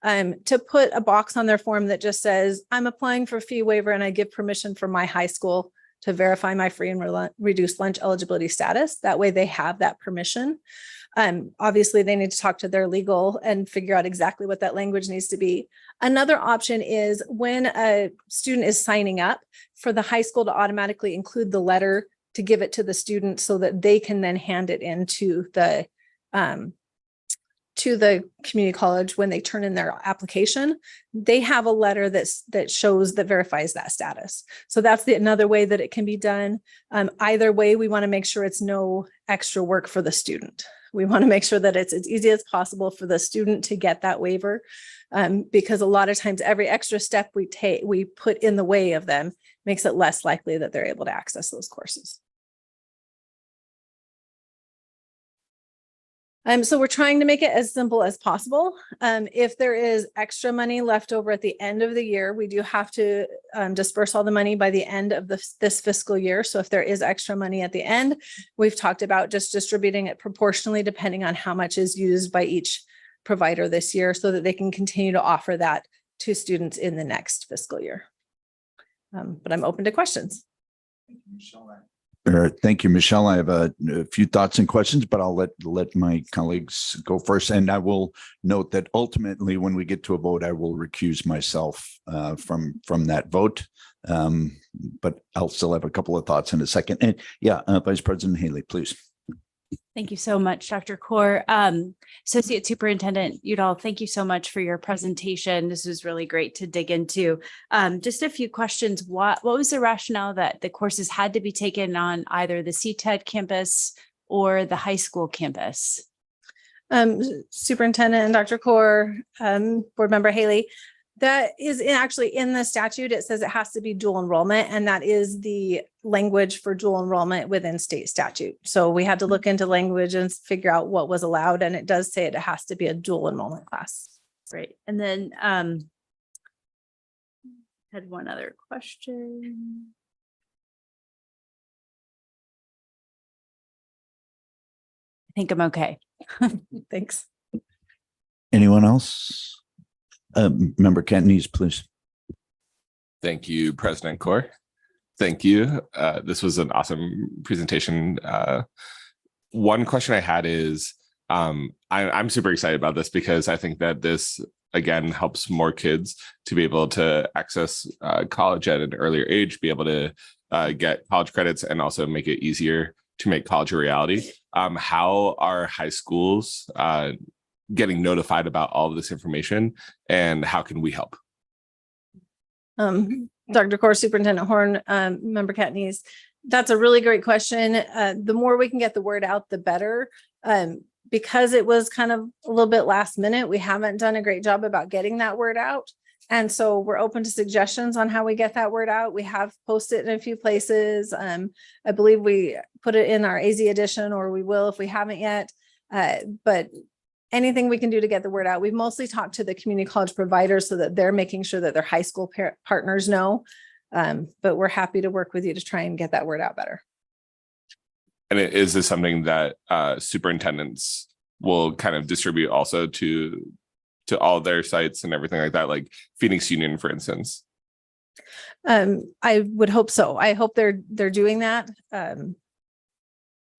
to put a box on their form that just says, I'm applying for a fee waiver and I give permission for my high school to verify my free and reduced lunch eligibility status. That way they have that permission. Obviously, they need to talk to their legal and figure out exactly what that language needs to be. Another option is when a student is signing up for the high school to automatically include the letter to give it to the student so that they can then hand it into the community college when they turn in their application. They have a letter that verifies that status. So that's another way that it can be done. Either way, we want to make sure it's no extra work for the student. We want to make sure that it's as easy as possible for the student to get that waiver, because a lot of times every extra step we put in the way of them makes it less likely that they're able to access those courses. So we're trying to make it as simple as possible. If there is extra money left over at the end of the year, we do have to disperse all the money by the end of this fiscal year. So if there is extra money at the end, we've talked about just distributing it proportionally depending on how much is used by each provider this year so that they can continue to offer that to students in the next fiscal year. But I'm open to questions. Thank you, Michelle. I have a few thoughts and questions, but I'll let my colleagues go first. And I will note that ultimately, when we get to a vote, I will recuse myself from that vote. But I'll still have a couple of thoughts in a second. And yeah, Vice President Haley, please. Thank you so much, Dr. Kaur. Associate Superintendent Udall, thank you so much for your presentation. This was really great to dig into. Just a few questions. What was the rationale that the courses had to be taken on either the CTED campus or the high school campus? Superintendent and Dr. Kaur, Board Member Haley, that is actually in the statute. It says it has to be dual enrollment, and that is the language for dual enrollment within state statute. So we had to look into language and figure out what was allowed, and it does say it has to be a dual enrollment class. Great. And then had one other question. I think I'm okay. Thanks. Anyone else? Member Catanese, please. Thank you, President Kaur. Thank you. This was an awesome presentation. One question I had is, I'm super excited about this because I think that this, again, helps more kids to be able to access college at an earlier age, be able to get college credits, and also make it easier to make college a reality. How are high schools getting notified about all of this information, and how can we help? Dr. Kaur, Superintendent Horn, Member Catanese, that's a really great question. The more we can get the word out, the better. Because it was kind of a little bit last minute, we haven't done a great job about getting that word out. And so we're open to suggestions on how we get that word out. We have posted in a few places. I believe we put it in our AZ edition, or we will if we haven't yet. But anything we can do to get the word out. We've mostly talked to the community college providers so that they're making sure that their high school partners know. But we're happy to work with you to try and get that word out better. And is this something that superintendents will kind of distribute also to all their sites and everything like that, like Phoenix Union, for instance? I would hope so. I hope they're doing that.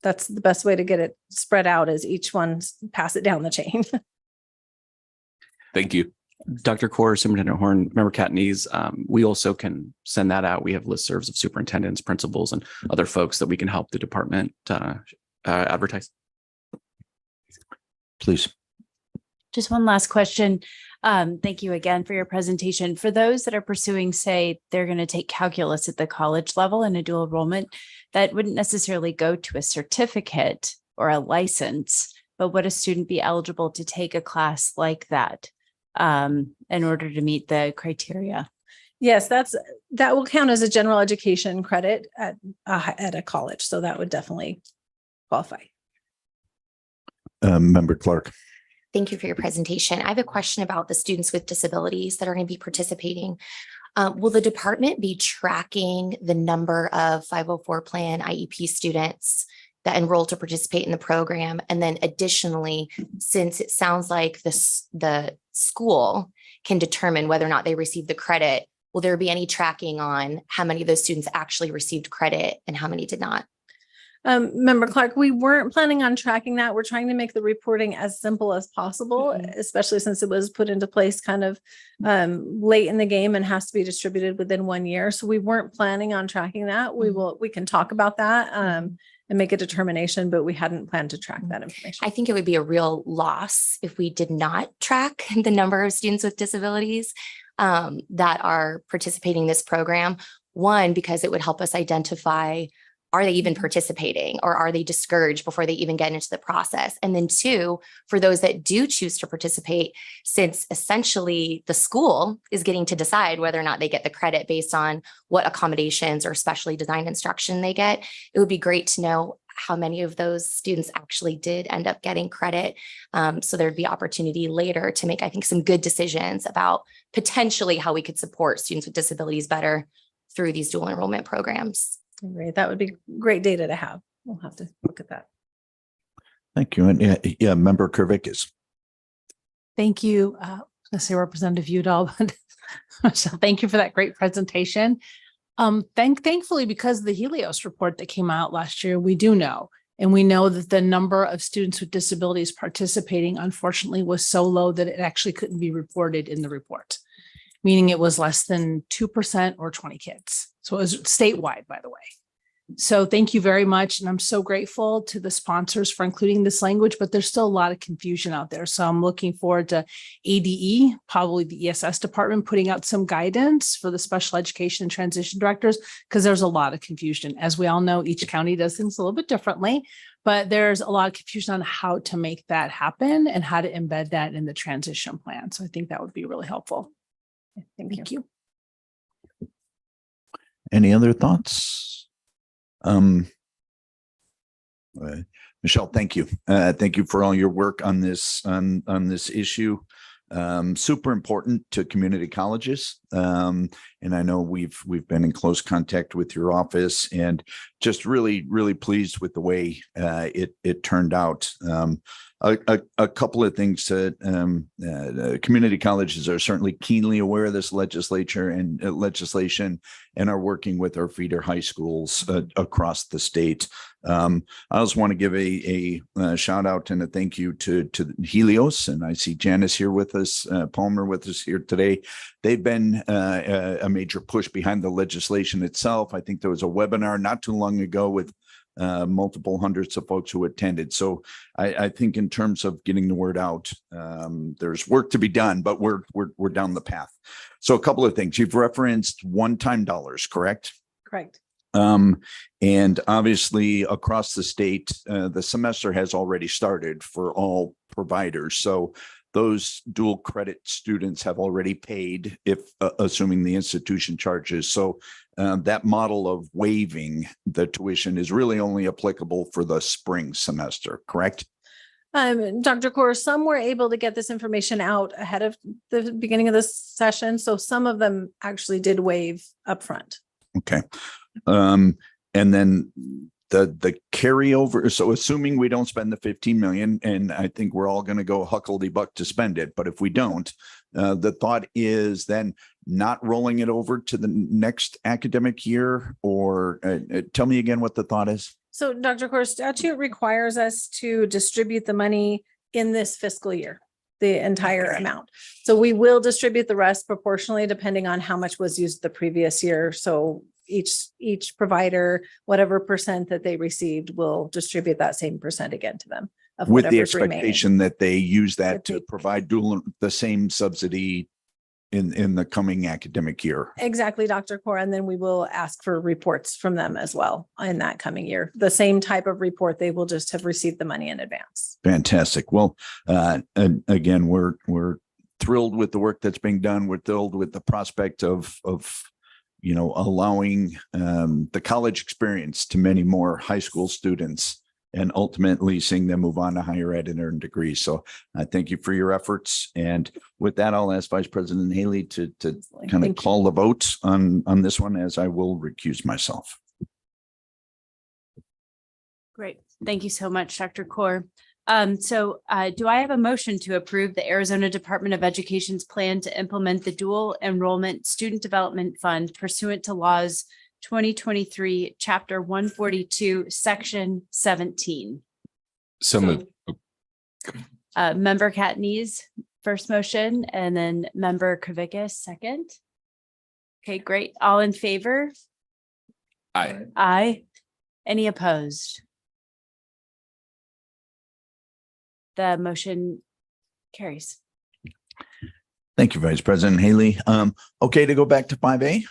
That's the best way to get it spread out, is each one pass it down the chain. Thank you. Dr. Kaur, Superintendent Horn, Member Catanese, we also can send that out. We have listservs of superintendents, principals, and other folks that we can help the department advertise. Please. Just one last question. Thank you again for your presentation. For those that are pursuing, say, they're going to take calculus at the college level in a dual enrollment, that wouldn't necessarily go to a certificate or a license, but would a student be eligible to take a class like that in order to meet the criteria? Yes, that will count as a general education credit at a college. So that would definitely qualify. Member Clark. Thank you for your presentation. I have a question about the students with disabilities that are going to be participating. Will the department be tracking the number of 504 plan IEP students that enroll to participate in the program? And then additionally, since it sounds like the school can determine whether or not they receive the credit, will there be any tracking on how many of those students actually received credit and how many did not? Member Clark, we weren't planning on tracking that. We're trying to make the reporting as simple as possible, especially since it was put into place kind of late in the game and has to be distributed within 1 year. So we weren't planning on tracking that. We can talk about that and make a determination, but we hadn't planned to track that information. I think it would be a real loss if we did not track the number of students with disabilities that are participating in this program. One, because it would help us identify, are they even participating, or are they discouraged before they even get into the process? And then two, for those that do choose to participate, since essentially the school is getting to decide whether or not they get the credit based on what accommodations or specially designed instruction they get, it would be great to know how many of those students actually did end up getting credit. So there'd be opportunity later to make, I think, some good decisions about potentially how we could support students with disabilities better through these dual enrollment programs. Great. That would be great data to have. We'll have to look at that. Thank you. And yeah, Member Kervikis. Thank you. Let's say Representative Udall, but Michelle, thank you for that great presentation. Thankfully, because of the Helios report that came out last year, we do know, and we know that the number of students with disabilities participating, unfortunately, was so low that it actually couldn't be reported in the report, meaning it was less than 2% or 20 kids. So it was statewide, by the way. So thank you very much. And I'm so grateful to the sponsors for including this language, but there's still a lot of confusion out there. So I'm looking forward to ADE, probably the ESS department, putting out some guidance for the special education and transition directors, because there's a lot of confusion. As we all know, each county does things a little bit differently, but there's a lot of confusion on how to make that happen and how to embed that in the transition plan. So I think that would be really helpful. Thank you. Any other thoughts? Michelle, thank you. Thank you for all your work on this, on this issue. Super important to community colleges. And I know we've been in close contact with your office, and just really, really pleased with the way it turned out. A couple of things that community colleges are certainly keenly aware of this legislation and are working with our feeder high schools across the state. I also want to give a shout out and a thank you to Helios, and I see Janice here with us, Palmer with us here today. They've been a major push behind the legislation itself. I think there was a webinar not too long ago with multiple hundreds of folks who attended. So I think in terms of getting the word out, there's work to be done, but we're down the path. So a couple of things. You've referenced one-time dollars, correct? Correct. And obviously across the state, the semester has already started for all providers. So those dual credit students have already paid, if assuming the institution charges. So that model of waiving the tuition is really only applicable for the spring semester, correct? Dr. Kaur, some were able to get this information out ahead of the beginning of this session. So some of them actually did waive upfront. Okay. And then the carryover. So assuming we don't spend the 15 million, and I think we're all going to go huckledybuck to spend it, but if we don't, the thought is then not rolling it over to the next academic year, or tell me again what the thought is. So Dr. Kaur, statute requires us to distribute the money in this fiscal year, the entire amount. So we will distribute the rest proportionally depending on how much was used the previous year. So each provider, whatever percent that they received, will distribute that same percent again to them. With the expectation that they use that to provide the same subsidy in the coming academic year. Exactly, Dr. Kaur. And then we will ask for reports from them as well in that coming year. The same type of report, they will just have received the money in advance. Fantastic. Well, and again, we're thrilled with the work that's being done. We're thrilled with the prospect of allowing the college experience to many more high school students, and ultimately seeing them move on to higher ed and earn degrees. So I thank you for your efforts. And with that, I'll ask Vice President Haley to kind of call the vote on this one, as I will recuse myself. Great. Thank you so much, Dr. Kaur. Do I have a motion to approve the Arizona Department of Education's plan to implement the dual enrollment student development fund pursuant to laws 2023, chapter 142, section 17? So moved. Member Catanese, first motion, and then member Kervikis, second. Okay, great. All in favor? Aye. Aye. Any opposed? The motion carries. Thank you, Vice President Haley. Okay to go back to 5A?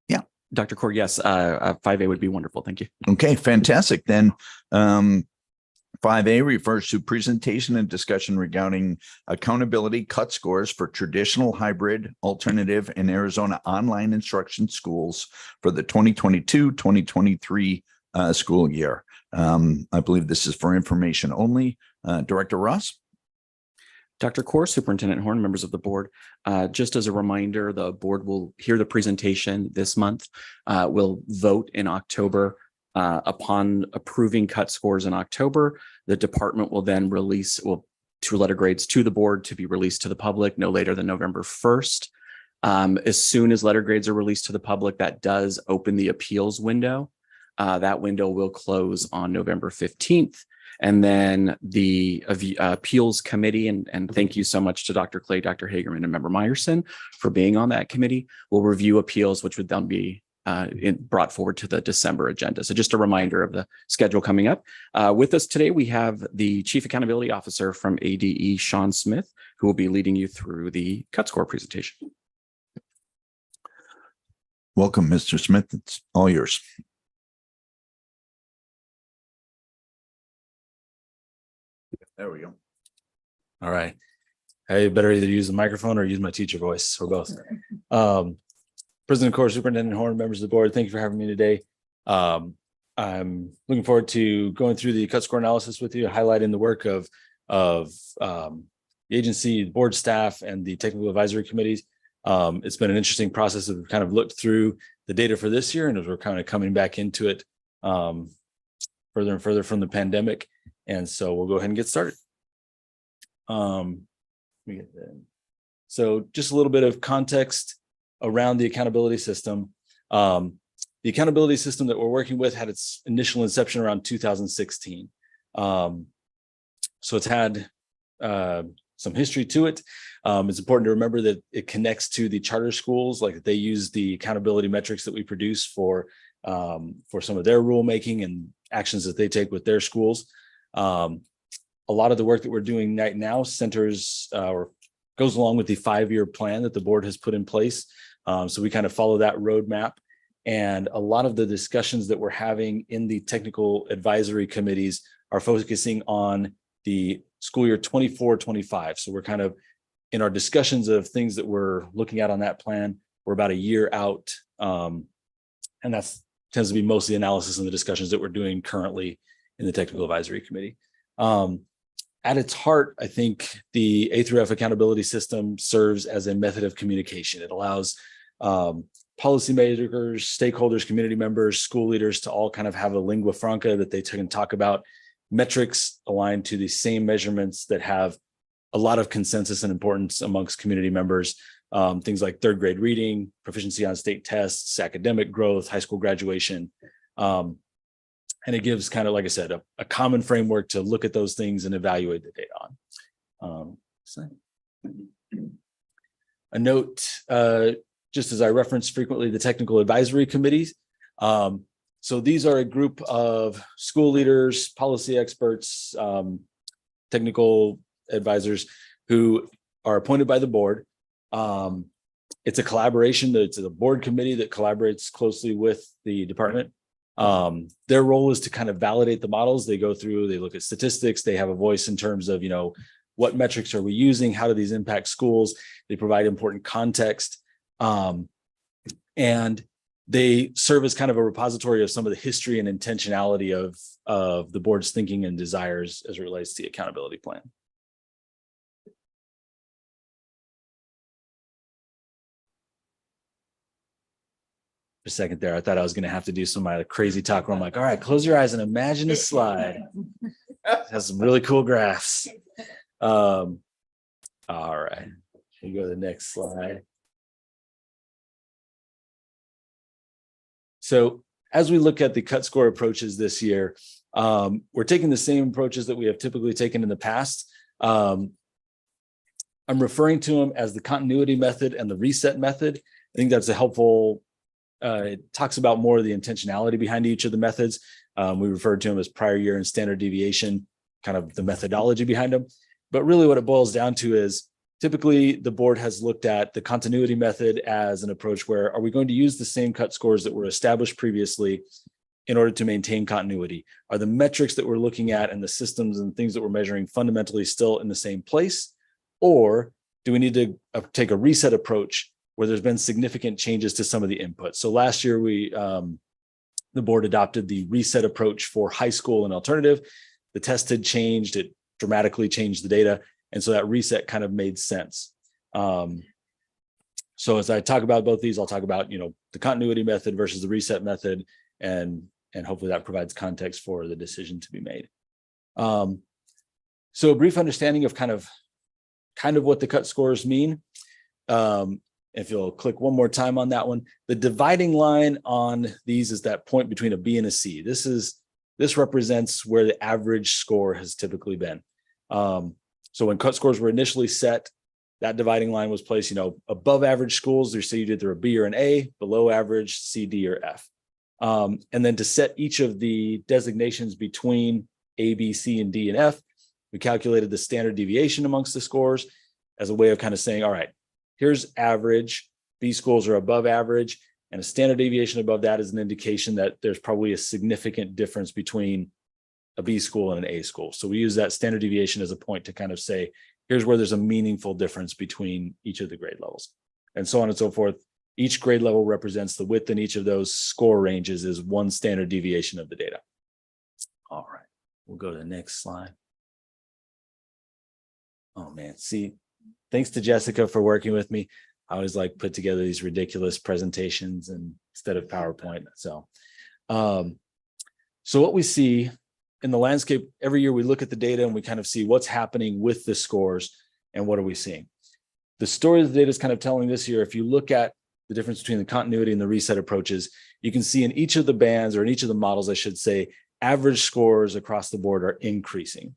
Yeah. Dr. Kaur, yes, 5A would be wonderful. Thank you. Okay, fantastic. Then 5A refers to presentation and discussion regarding accountability cut scores for traditional, hybrid, alternative, and Arizona online instruction schools for the 2022-2023 school year. I believe this is for information only. Director Ross? Dr. Core, Superintendent Horn, members of the board, just as a reminder, the board will hear the presentation this month. We'll vote in October. Upon approving cut scores in October, the department will then release two letter grades to the board to be released to the public no later than November 1st. As soon as letter grades are released to the public, that does open the appeals window. That window will close on November 15th. And then the appeals committee, and thank you so much to Dr. Clay, Dr. Hagerman, and Member Meyerson for being on that committee, will review appeals, which would then be brought forward to the December agenda. So just a reminder of the schedule coming up. With us today, we have the Chief Accountability Officer from ADE, Sean Smith, who will be leading you through the cut score presentation. Welcome, Mr. Smith. It's all yours. There we go. All right. I better either use the microphone or use my teacher voice or both. President Core, Superintendent Horn, members of the board, thank you for having me today. I'm looking forward to going through the cut score analysis with you, highlighting the work of the agency, the board staff, and the technical advisory committees. It's been an interesting process of kind of looked through the data for this year, and as we're kind of coming back into it further and further from the pandemic. And so we'll go ahead and get started. So just a little bit of context around the accountability system. The accountability system that we're working with had its initial inception around 2016. So it's had some history to it. It's important to remember that it connects to the charter schools, like they use the accountability metrics that we produce for some of their rulemaking and actions that they take with their schools. A lot of the work that we're doing right now centers or goes along with the 5-year plan that the board has put in place. So we kind of follow that roadmap. And a lot of the discussions that we're having in the technical advisory committees are focusing on the school year 24-25. So we're kind of in our discussions of things that we're looking at on that plan. We're about a year out. And that tends to be most of the analysis and the discussions that we're doing currently in the technical advisory committee. At its heart, I think the A through F accountability system serves as a method of communication. It allows policymakers, stakeholders, community members, school leaders to all kind of have a lingua franca that they can talk about metrics aligned to the same measurements that have a lot of consensus and importance amongst community members. Things like third grade reading, proficiency on state tests, academic growth, high school graduation. And it gives kind of, like I said, a common framework to look at those things and evaluate the data on. A note, just as I reference frequently, the technical advisory committees. So these are a group of school leaders, policy experts, technical advisors who are appointed by the board. It's a collaboration. It's a board committee that collaborates closely with the department. Their role is to kind of validate the models. They go through, they look at statistics, they have a voice in terms of, what metrics are we using? How do these impact schools? They provide important context. And they serve as kind of a repository of some of the history and intentionality of the board's thinking and desires as it relates to the accountability plan. A second there, I thought I was going to have to do some of my crazy talk where I'm like, all right, close your eyes and imagine a slide. It has some really cool graphs. All right, you go to the next slide. So as we look at the cut score approaches this year, we're taking the same approaches that we have typically taken in the past. I'm referring to them as the continuity method and the reset method. I think that's a helpful. It talks about more of the intentionality behind each of the methods. We referred to them as prior year and standard deviation, kind of the methodology behind them. But really what it boils down to is typically the board has looked at the continuity method as an approach where are we going to use the same cut scores that were established previously in order to maintain continuity? Are the metrics that we're looking at and the systems and things that we're measuring fundamentally still in the same place? Or do we need to take a reset approach where there's been significant changes to some of the inputs? So last year we the board adopted the reset approach for high school and alternative. The test had changed, it dramatically changed the data. And so that reset kind of made sense. So as I talk about both these, I'll talk about, the continuity method versus the reset method, and hopefully that provides context for the decision to be made. So a brief understanding of kind of what the cut scores mean. If you'll click one more time on that one, the dividing line on these is that point between a B and a C. This represents where the average score has typically been. So when cut scores were initially set, that dividing line was placed, above average schools, they're say either a B or an A, below average, C, D, or F. And then to set each of the designations between A, B, C, and D, and F, we calculated the standard deviation amongst the scores as a way of kind of saying, all right, here's average, B schools are above average, and a standard deviation above that is an indication that there's probably a significant difference between a B school and an A school. So we use that standard deviation as a point to kind of say, here's where there's a meaningful difference between each of the grade levels, and so on and so forth. Each grade level represents the width in each of those score ranges is one standard deviation of the data. All right, we'll go to the next slide. Oh man, see, thanks to Jessica for working with me. I always like put together these ridiculous presentations and instead of PowerPoint. So what we see in the landscape, every year we look at the data and we kind of see what's happening with the scores and what are we seeing. The story of the data is kind of telling this year. If you look at the difference between the continuity and the reset approaches, you can see in each of the bands, or in each of the models, I should say, average scores across the board are increasing.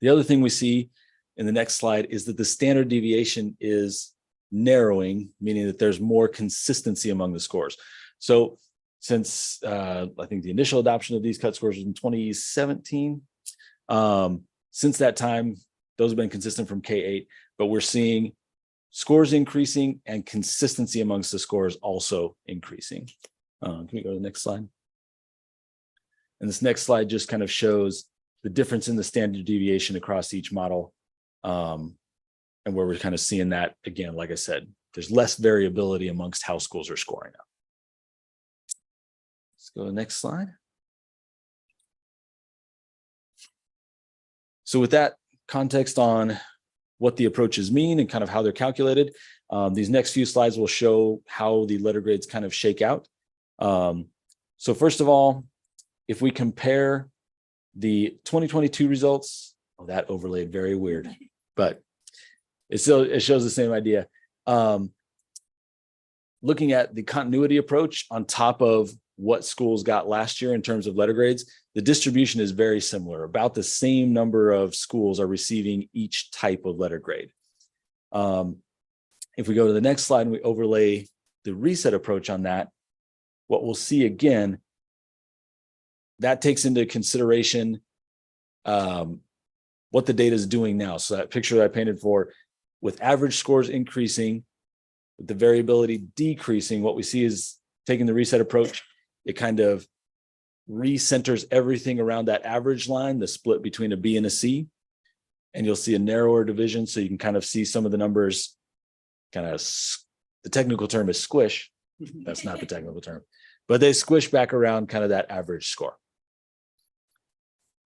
The other thing we see in the next slide is that the standard deviation is narrowing, meaning that there's more consistency among the scores. So since I think the initial adoption of these cut scores was in 2017, since that time, those have been consistent from K-8, but we're seeing scores increasing and consistency amongst the scores also increasing. Can we go to the next slide? And this next slide just kind of shows the difference in the standard deviation across each model, and where we're kind of seeing that, again, like I said, there's less variability amongst how schools are scoring now. Let's go to the next slide. So with that context on what the approaches mean and kind of how they're calculated, these next few slides will show how the letter grades kind of shake out. So first of all, if we compare the 2022 results, oh, that overlaid very weird, but it shows the same idea. Looking at the continuity approach on top of what schools got last year in terms of letter grades, the distribution is very similar. About the same number of schools are receiving each type of letter grade. If we go to the next slide and we overlay the reset approach on that, what we'll see again, that takes into consideration what the data is doing now. So that picture that I painted for, with average scores increasing, with the variability decreasing, what we see is taking the reset approach, it kind of recenters everything around that average line, the split between a B and a C, and you'll see a narrower division. So you can kind of see some of the numbers kind of, the technical term is squish. That's not the technical term, but they squish back around kind of that average score.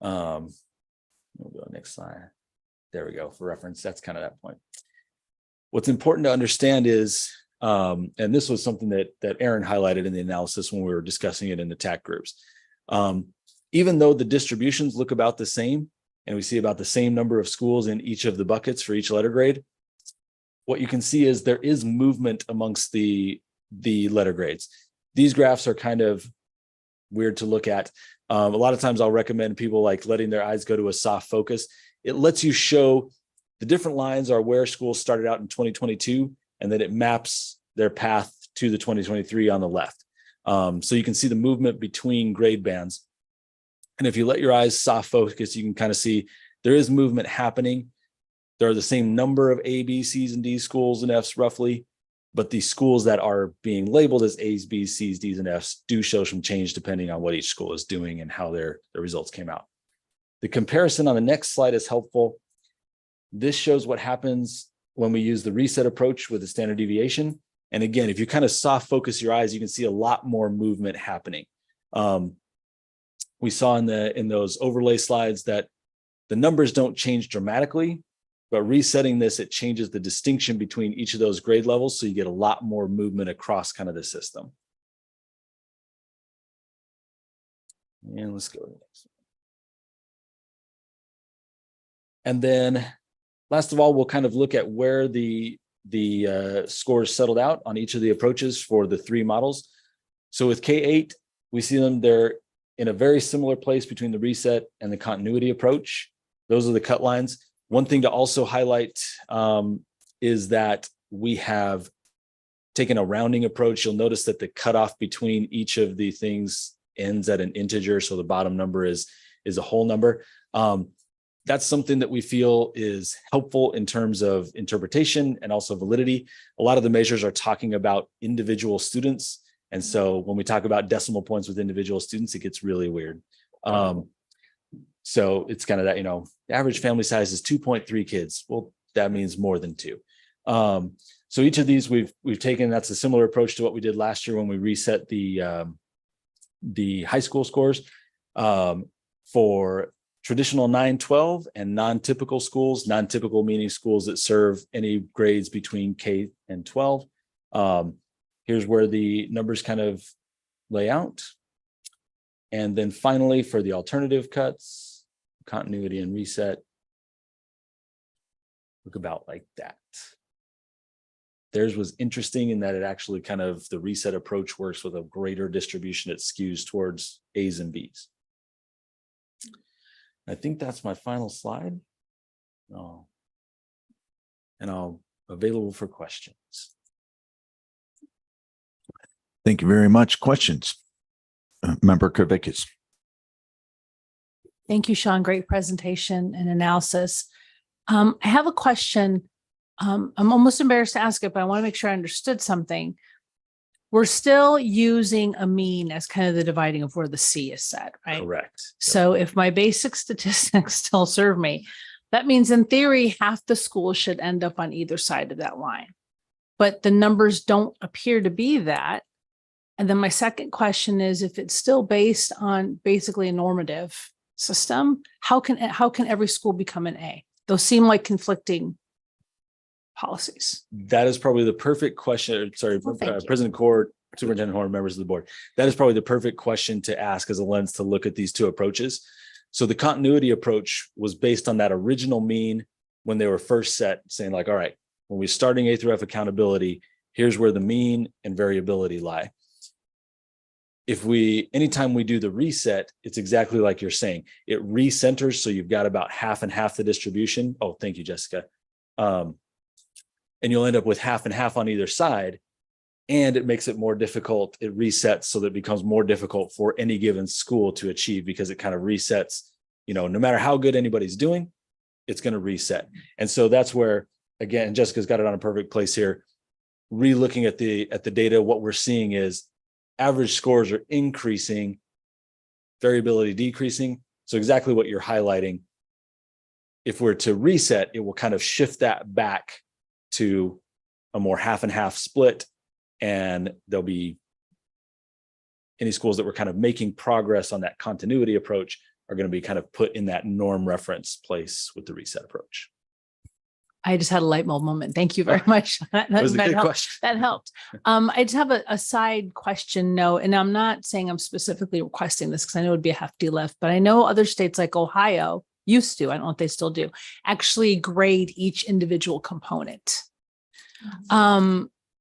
We'll go next slide. There we go. For reference, that's kind of that point. What's important to understand is, and this was something that Aaron highlighted in the analysis when we were discussing it in the TAC groups. Even though the distributions look about the same, and we see about the same number of schools in each of the buckets for each letter grade, what you can see is there is movement amongst the letter grades. These graphs are kind of weird to look at. A lot of times I'll recommend people like letting their eyes go to a soft focus. It lets you show the different lines are where schools started out in 2022, and then it maps their path to the 2023 on the left. So you can see the movement between grade bands. And if you let your eyes soft focus, you can kind of see there is movement happening. There are the same number of A, B, C's, and D schools and F's roughly, but the schools that are being labeled as A's, B's, C's, D's, and F's do show some change depending on what each school is doing and how their results came out. The comparison on the next slide is helpful. This shows what happens when we use the reset approach with the standard deviation. And again, if you kind of soft focus your eyes, you can see a lot more movement happening. We saw in those overlay slides that the numbers don't change dramatically, but resetting this, it changes the distinction between each of those grade levels. So you get a lot more movement across kind of the system. And let's go to the next one. And then last of all, we'll kind of look at where the scores settled out on each of the approaches for the three models. So with K-8, we see them, they're in a very similar place between the reset and the continuity approach. Those are the cut lines. One thing to also highlight is that we have taken a rounding approach. You'll notice that the cutoff between each of the things ends at an integer. So the bottom number is a whole number. That's something that we feel is helpful in terms of interpretation and also validity. A lot of the measures are talking about individual students. And so when we talk about decimal points with individual students, it gets really weird. So it's kind of that, the average family size is 2.3 kids. Well, that means more than two. So each of these we've taken, that's a similar approach to what we did last year when we reset the high school scores for traditional 9-12 and non-typical schools, non-typical meaning schools that serve any grades between K and 12. Here's where the numbers kind of lay out. And then finally, for the alternative cuts, continuity and reset, look about like that. Theirs was interesting in that it actually kind of, the reset approach works with a greater distribution. It skews towards A's and B's. I think that's my final slide. Oh. And I'll available for questions. Thank you very much. Questions? Member Kravickas. Thank you, Sean. Great presentation and analysis. I have a question. I'm almost embarrassed to ask it, but I want to make sure I understood something. We're still using a mean as kind of the dividing of where the C is set, right? Correct. So if my basic statistics still serve me, that means in theory, half the schools should end up on either side of that line. But the numbers don't appear to be that. And then my second question is, if it's still based on basically a normative system, how can every school become an A? Those seem like conflicting policies. That is probably the perfect question. Sorry, President Court, Superintendent Horn, members of the board. That is probably the perfect question to ask as a lens to look at these two approaches. So the continuity approach was based on that original mean when they were first set, saying like, all right, when we're starting A through F accountability, here's where the mean and variability lie. Anytime we do the reset, it's exactly like you're saying. It recenters, so you've got about half and half the distribution. Oh, thank you, Jessica. And you'll end up with half and half on either side. And it makes it more difficult. It resets so that it becomes more difficult for any given school to achieve, because it kind of resets, no matter how good anybody's doing, it's going to reset. And so that's where, again, Jessica's got it on a perfect place here. Re-looking at the data, what we're seeing is average scores are increasing, variability decreasing. So exactly what you're highlighting. If we're to reset, it will kind of shift that back to a more half and half split. And there'll be any schools that were kind of making progress on that continuity approach are going to be kind of put in that norm reference place with the reset approach. I just had a light bulb moment. Thank you very much. That was a good helped. question. That helped. I just have a side question note, and I'm not saying I'm specifically requesting this because I know it would be a hefty lift, but I know other states like Ohio used to, I don't know if they still do, actually grade each individual component.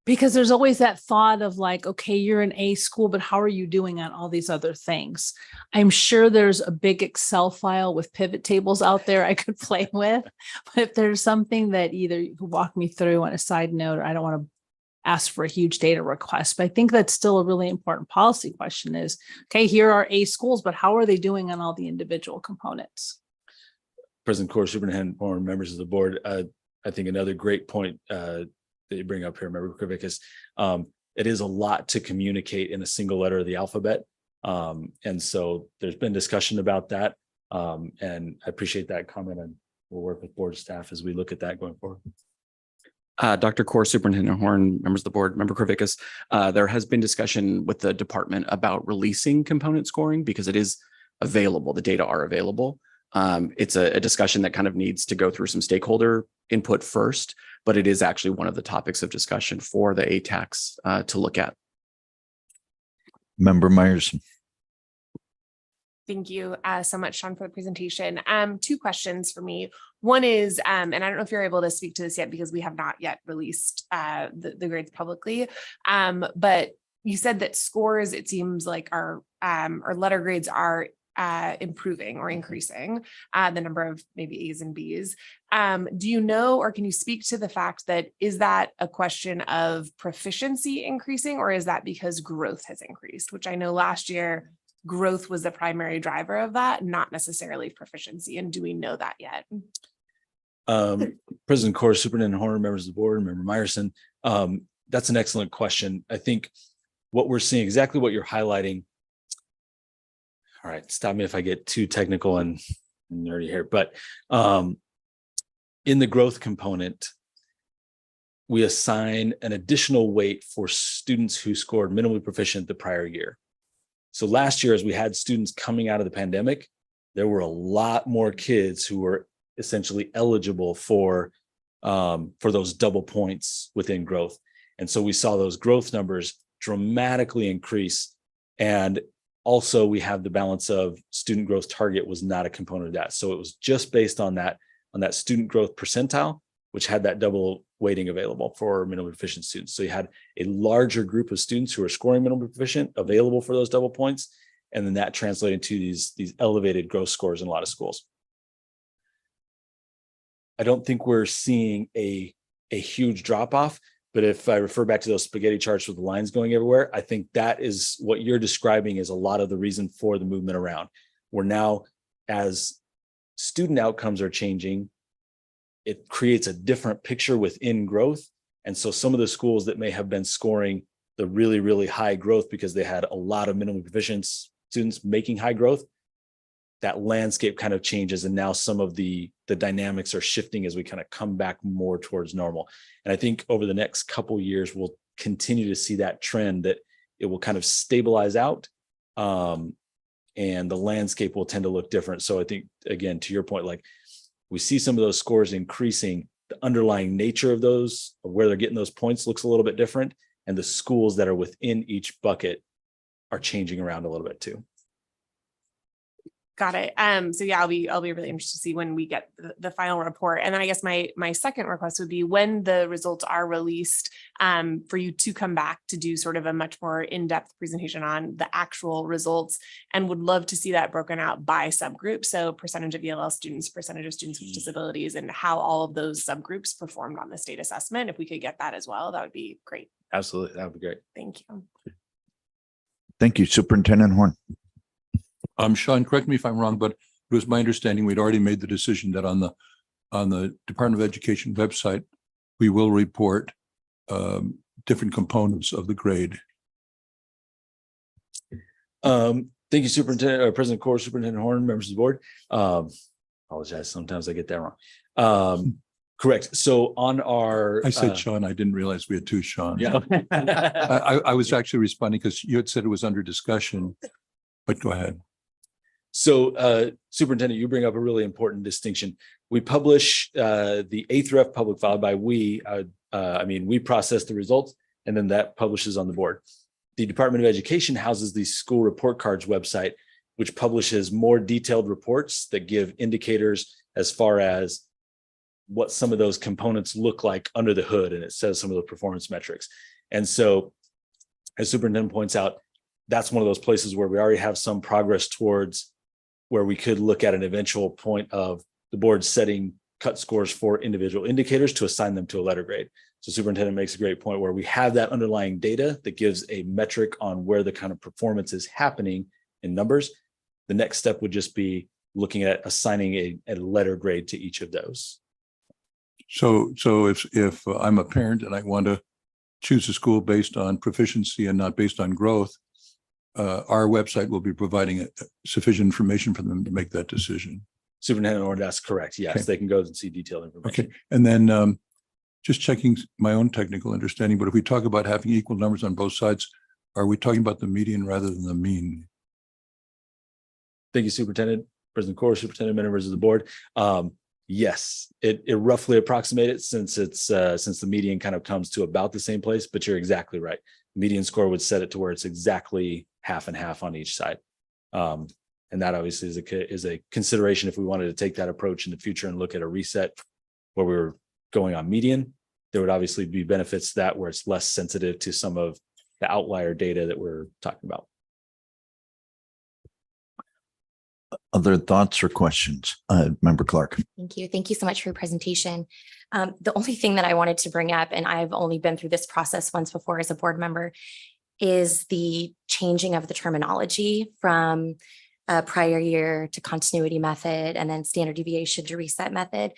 Because there's always that thought of like, okay, you're an A school, but how are you doing on all these other things? I'm sure there's a big Excel file with pivot tables out there I could play with. But if there's something that either you could walk me through on a side note, or I don't want to ask for a huge data request, but I think that's still a really important policy question is, okay, here are A schools, but how are they doing on all the individual components? President Court, Superintendent, or members of the board, I think another great point that you bring up here, Member Kravickas, it is a lot to communicate in a single letter of the alphabet. And so there's been discussion about that. And I appreciate that comment, and we'll work with board staff as we look at that going forward. Dr. Core, Superintendent Horn, members of the board, Member Kravickas, there has been discussion with the department about releasing component scoring because it is available. The data are available. It's a discussion that kind of needs to go through some stakeholder input first, but it is actually one of the topics of discussion for the ATACs to look at. Member Myerson. Thank you so much, Sean, for the presentation. Two questions for me. One is, and I don't know if you're able to speak to this yet because we have not yet released the grades publicly, but you said that scores, it seems like our letter grades are improving or increasing, the number of maybe A's and B's. Do you know, or can you speak to the fact that is that a question of proficiency increasing, or is that because growth has increased, which I know last year growth was the primary driver of that, not necessarily proficiency. And do we know that yet? President Core, Superintendent Horn, members of the board, Member Myerson, that's an excellent question. I think what we're seeing, exactly what you're highlighting. All right, stop me if I get too technical and nerdy here, but in the growth component, we assign an additional weight for students who scored minimally proficient the prior year. So last year, as we had students coming out of the pandemic, there were a lot more kids who were essentially eligible for those double points within growth. And so we saw those growth numbers dramatically increase. And also we have the balance of student growth target was not a component of that. So it was just based on that student growth percentile, which had that double weighting available for minimally proficient students. So you had a larger group of students who are scoring minimally proficient available for those double points. And then that translated to these elevated growth scores in a lot of schools. I don't think we're seeing a huge drop off, but if I refer back to those spaghetti charts with the lines going everywhere, I think that is what you're describing is a lot of the reason for the movement around. We're now, as student outcomes are changing, it creates a different picture within growth. And so some of the schools that may have been scoring the really, really high growth because they had a lot of minimally proficient students making high growth, that landscape kind of changes. And now some of the dynamics are shifting as we kind of come back more towards normal. And I think over the next couple of years, we'll continue to see that trend that it will kind of stabilize out. And the landscape will tend to look different. So I think, again, to your point, like, we see some of those scores increasing. The underlying nature of those, of where they're getting those points, looks a little bit different. And the schools that are within each bucket are changing around a little bit too. Got it. So yeah, I'll be really interested to see when we get the final report. And then I guess my second request would be when the results are released, for you to come back to do sort of a much more in-depth presentation on the actual results, and would love to see that broken out by subgroup. So percentage of ELL students, percentage of students with disabilities, and how all of those subgroups performed on the state assessment. If we could get that as well, that would be great. Absolutely. That would be great. Thank you. Thank you, Superintendent Horn. Sean, correct me if I'm wrong, but it was my understanding we'd already made the decision that on the Department of Education website, we will report different components of the grade. Thank you, Superintendent, President Core, Superintendent Horn, members of the board. Apologize, sometimes I get that wrong. Correct. So on our, I said Sean, I didn't realize we had two Sean. Yeah. I was actually responding because you had said it was under discussion, but go ahead. So Superintendent, you bring up a really important distinction. We publish the A through F public file. By we, I mean, we process the results and then that publishes on the board. The Department of Education houses the school report cards website, which publishes more detailed reports that give indicators as far as what some of those components look like under the hood. And it says some of the performance metrics. And so as Superintendent points out, that's one of those places where we already have some progress towards where we could look at an eventual point of the board setting cut scores for individual indicators to assign them to a letter grade. So Superintendent makes a great point where we have that underlying data that gives a metric on where the kind of performance is happening in numbers. The next step would just be looking at assigning a letter grade to each of those. So if I'm a parent and I want to choose a school based on proficiency and not based on growth, our website will be providing sufficient information for them to make that decision. Superintendent Horn, that's correct. Yes, Okay. They can go and see detailed information. Okay, and then just checking my own technical understanding, but if we talk about having equal numbers on both sides, are we talking about the median rather than the mean? Thank you, Superintendent, President Corr, Superintendent, members of the board. Yes, it roughly approximated since the median kind of comes to about the same place, but you're exactly right. Median score would set it to where it's exactly half and half on each side. And that obviously is a consideration if we wanted to take that approach in the future and look at a reset where we were going on median. There would obviously be benefits to that where it's less sensitive to some of the outlier data that we're talking about. Other thoughts or questions? Member Clark. Thank you. Thank you so much for your presentation. The only thing that I wanted to bring up, and I've only been through this process once before as a board member, is the changing of the terminology from prior year to continuity method and then standard deviation to reset method.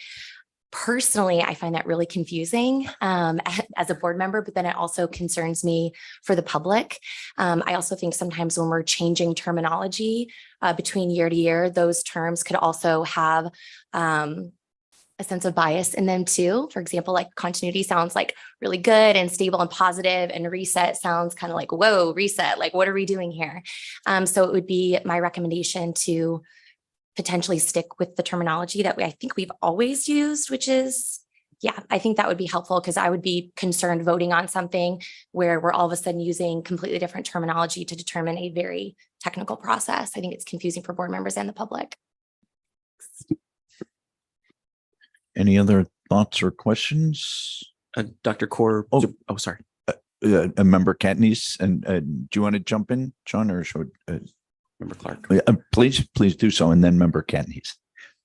Personally, I find that really confusing as a board member, but then it also concerns me for the public. I also think sometimes when we're changing terminology between year to year, those terms could also have a sense of bias in them too. For example, like continuity sounds like really good and stable and positive, and reset sounds kind of like, whoa, reset, like what are we doing here? So it would be my recommendation to potentially stick with the terminology that I think we've always used, which is, yeah, I think that would be helpful because I would be concerned voting on something where we're all of a sudden using completely different terminology to determine a very technical process. I think it's confusing for board members and the public. Any other thoughts or questions? Dr. Corr. Oh, sorry. A member Katniss, and do you want to jump in, John, or should Member Clark? Please do so, and then member Katniss.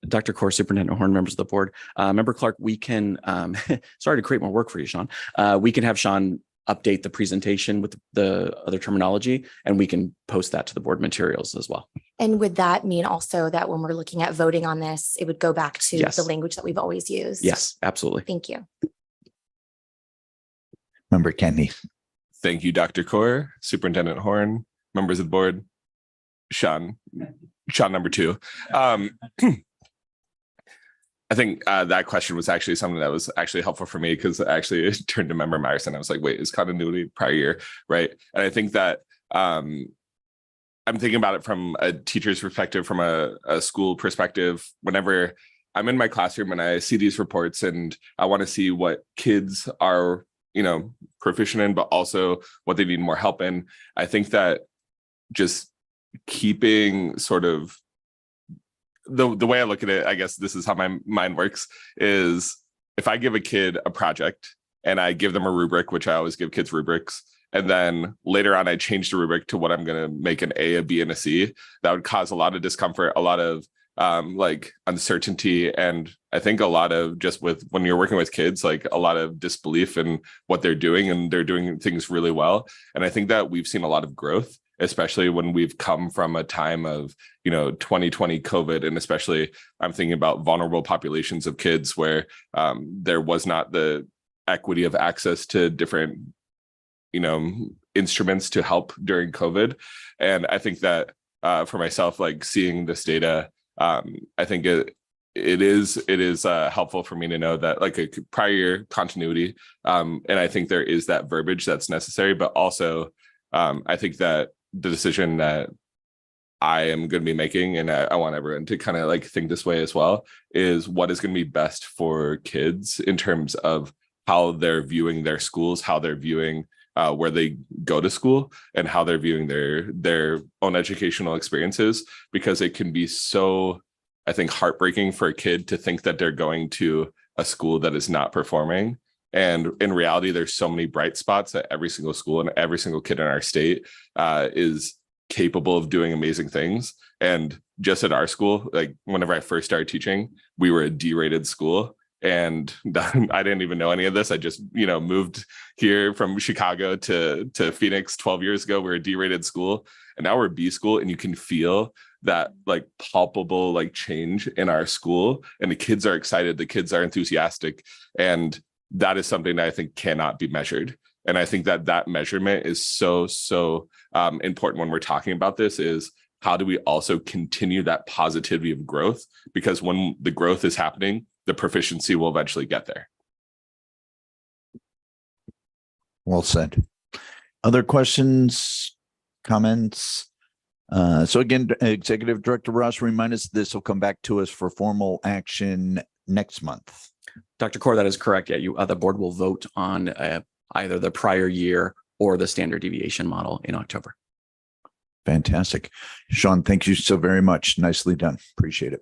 Dr. Corr, Superintendent Horn, members of the board. Member Clark, we can, sorry to create more work for you, Sean. We can have Sean update the presentation with the other terminology, and we can post that to the board materials as well. And would that mean also that when we're looking at voting on this, it would go back to Yes. the language that we've always used? Yes, absolutely. Thank you. Member Katniss. Thank you, Dr. Corr, Superintendent Horn, members of the board. Sean number 2. I think that question was actually something that was actually helpful for me because actually it turned to member Myerson. I was like, wait, is continuity prior year, right? And I think that I'm thinking about it from a teacher's perspective, from a school perspective. Whenever I'm in my classroom and I see these reports and I want to see what kids are, proficient in, but also what they need more help in. I think that just keeping sort of the way I look at it, I guess this is how my mind works, is if I give a kid a project and I give them a rubric, which I always give kids rubrics, and then later on I change the rubric to what I'm going to make an A, a B, and a C, that would cause a lot of discomfort, a lot of like uncertainty, and I think a lot of just when you're working with kids, like a lot of disbelief in what they're doing, and they're doing things really well. And I think that we've seen a lot of growth, especially when we've come from a time of 2020 COVID, and especially I'm thinking about vulnerable populations of kids where there was not the equity of access to different instruments to help during COVID. And I think that for myself, like seeing this data, I think it is helpful for me to know that like a prior year continuity, and I think there is that verbiage that's necessary, but also I think that the decision that I am going to be making, and I want everyone to kind of like think this way as well, is what is going to be best for kids in terms of how they're viewing their schools, how they're viewing where they go to school, and how they're viewing their own educational experiences, because it can be so, I think, heartbreaking for a kid to think that they're going to a school that is not performing. And in reality, there's so many bright spots at every single school, and every single kid in our state is capable of doing amazing things. And just at our school, like whenever I first started teaching, we were a D-rated school. And I didn't even know any of this. I just, moved here from Chicago to Phoenix 12 years ago. We're a D-rated school, and now we're a B school, and you can feel that like palpable like change in our school, and the kids are excited. The kids are enthusiastic. And that is something that I think cannot be measured. And I think that measurement is so important when we're talking about this, is how do we also continue that positivity of growth? Because when the growth is happening, the proficiency will eventually get there. Well said. Other questions, comments? So again, Executive Director Ross, remind us this will come back to us for formal action next month. Dr. Core, that is correct. Yeah, the board will vote on either the prior year or the standard deviation model in October. Fantastic. Sean, thank you so very much. Nicely done. Appreciate it.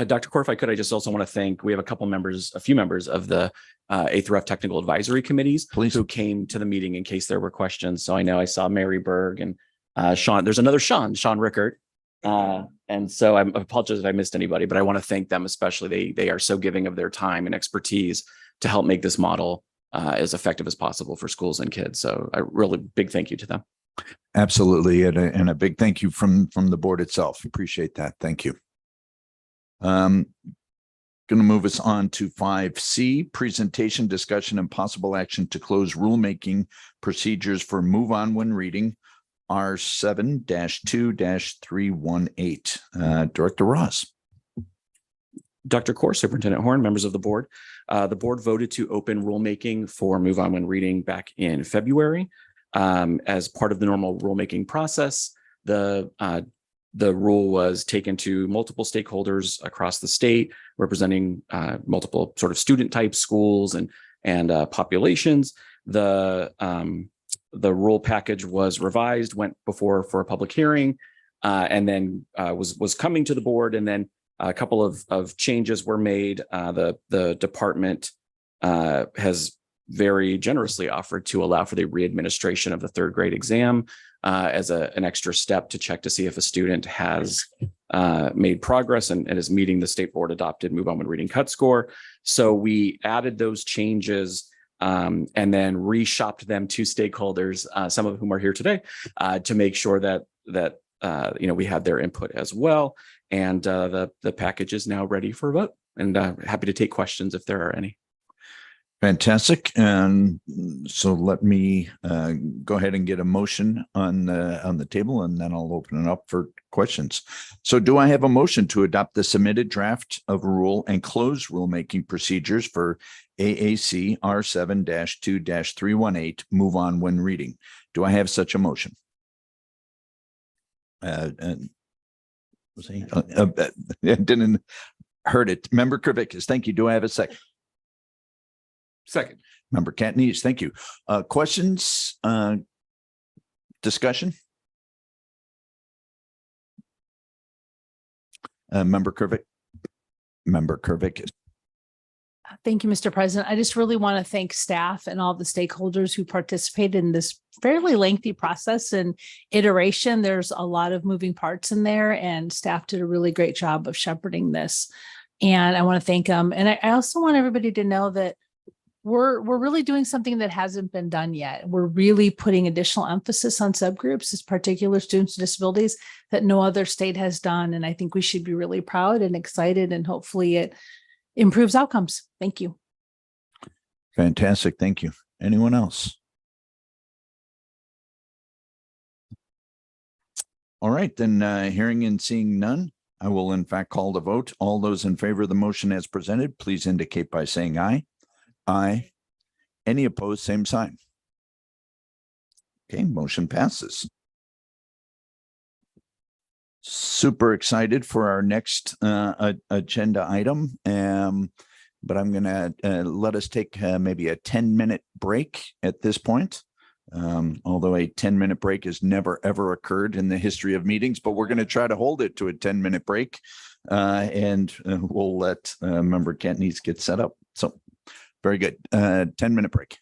Dr. Core, if I could, I just also want to thank, we have a few members of the A-F technical advisory committees who came to the meeting in case there were questions. So I know I saw Mary Berg and Sean, there's another Sean Rickert. And so I apologize if I missed anybody, but I want to thank them especially. They are so giving of their time and expertise to help make this model as effective as possible for schools and kids. So a really big thank you to them. Absolutely. And a big thank you from the board itself. Appreciate that. Thank you. Going to move us on to 5C, presentation, discussion, and possible action to close rulemaking procedures for move on when reading R7-2-318. Director Ross. Dr. Core, Superintendent Horn, members of the board voted to open rulemaking for move on when reading back in February. As part of the normal rulemaking process, the rule was taken to multiple stakeholders across the state, representing multiple sort of student types, schools, and populations. The rule package was revised, went before for a public hearing, and then was coming to the board. And then a couple of changes were made. The department has very generously offered to allow for the readministration of the third grade exam as an extra step to check to see if a student has made progress and is meeting the state board adopted move on when reading cut score. So we added those changes and then reshopped them to stakeholders, some of whom are here today, to make sure that we had their input as well. And the package is now ready for a vote, and happy to take questions if there are any. Fantastic. And so let me go ahead and get a motion on the table, and then I'll open it up for questions. So do I have a motion to adopt the submitted draft of rule and close rulemaking procedures for AAC R7-2-318 move on when reading? Do I have such a motion? And was he? Didn't heard it. Member Krivickas, thank you. Do I have a second? Second. Member Catanese, thank you. Questions, discussion? Member Krivik. Member Krivik. Thank you, Mr. President. I just really want to thank staff and all the stakeholders who participated in this fairly lengthy process and iteration. There's a lot of moving parts in there, and staff did a really great job of shepherding this. And I want to thank them. And I also want everybody to know that we're really doing something that hasn't been done yet. We're really putting additional emphasis on subgroups, as particular students with disabilities, that no other state has done. And I think we should be really proud and excited, and hopefully it improves outcomes. Thank you. Fantastic. Thank you. Anyone else? All right, then hearing and seeing none, I will in fact call the vote. All those in favor of the motion as presented, please indicate by saying aye. Aye. Any opposed, same sign. Okay, motion passes. Super excited for our next agenda item, but I'm going to let us take maybe a 10-minute break at this point. Although a 10-minute break has never, ever occurred in the history of meetings, but we're going to try to hold it to a 10-minute break, and we'll let Member Catanese get set up. So very good. 10-minute break.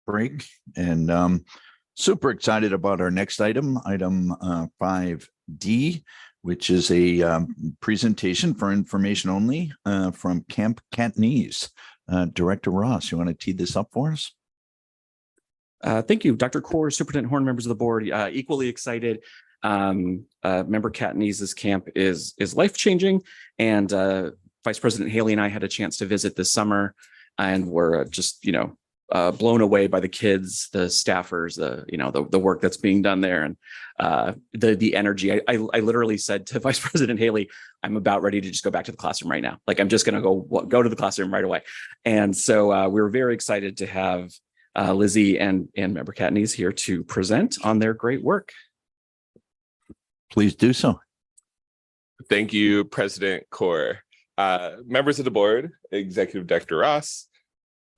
break. And super excited about our next item, item 5D, which is a presentation for information only from Camp Cantonese. Director Ross, you want to tee this up for us? Thank you, Dr. Kaur, Superintendent Horn, members of the board. Equally excited. Member Catonese's camp is life-changing, and Vice President Haley and I had a chance to visit this summer, and we're just blown away by the kids, the staffers, the work that's being done there, and the energy. I literally said to Vice President Haley, I'm about ready to just go back to the classroom right now. Like, I'm just going to go to the classroom right away. And so we were very excited to have Lizzie and Member Catanese here to present on their great work. Please do so. Thank you, President Kaur. Members of the board, Executive Director Ross,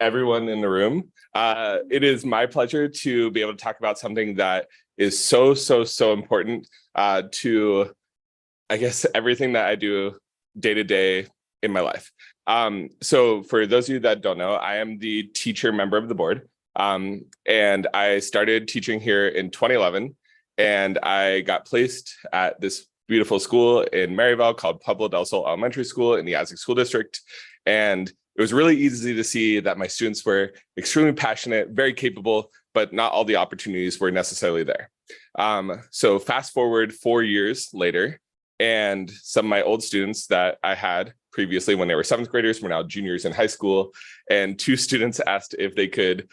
everyone in the room. It is my pleasure to be able to talk about something that is so important to, I guess, everything that I do day to day in my life. So for those of you that don't know, I am the teacher member of the board. And I started teaching here in 2011, and I got placed at this beautiful school in Maryville called Pueblo del Sol Elementary School in the Isaac School District. And it was really easy to see that my students were extremely passionate, very capable, but not all the opportunities were necessarily there. So fast forward 4 years later, and some of my old students that I had previously when they were 7th graders were now juniors in high school. And 2 students asked if they could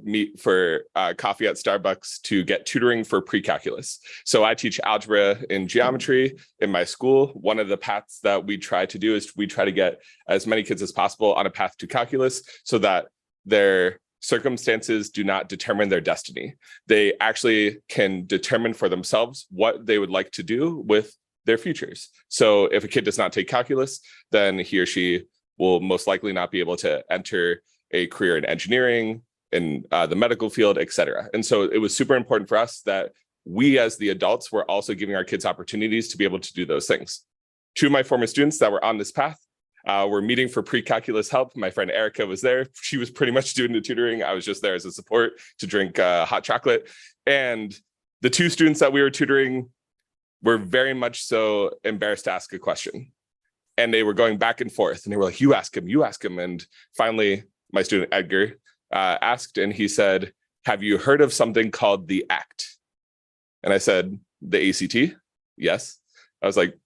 meet for coffee at Starbucks to get tutoring for pre-calculus. So I teach algebra and geometry in my school. One of the paths that we try to do is we try to get as many kids as possible on a path to calculus so that their circumstances do not determine their destiny. They actually can determine for themselves what they would like to do with their futures. So if a kid does not take calculus, then he or she will most likely not be able to enter a career in engineering, in the medical field, et cetera. And so it was super important for us that we as the adults were also giving our kids opportunities to be able to do those things. 2 of my former students that were on this path were meeting for pre-calculus help. My friend Erica was there. She was pretty much doing the tutoring. I was just there as a support to drink hot chocolate. And the 2 students that we were tutoring were very much so embarrassed to ask a question. And they were going back and forth, and they were like, you ask him. And finally, my student Edgar asked, and he said, have you heard of something called the ACT? And I said, the ACT? Yes. I was like,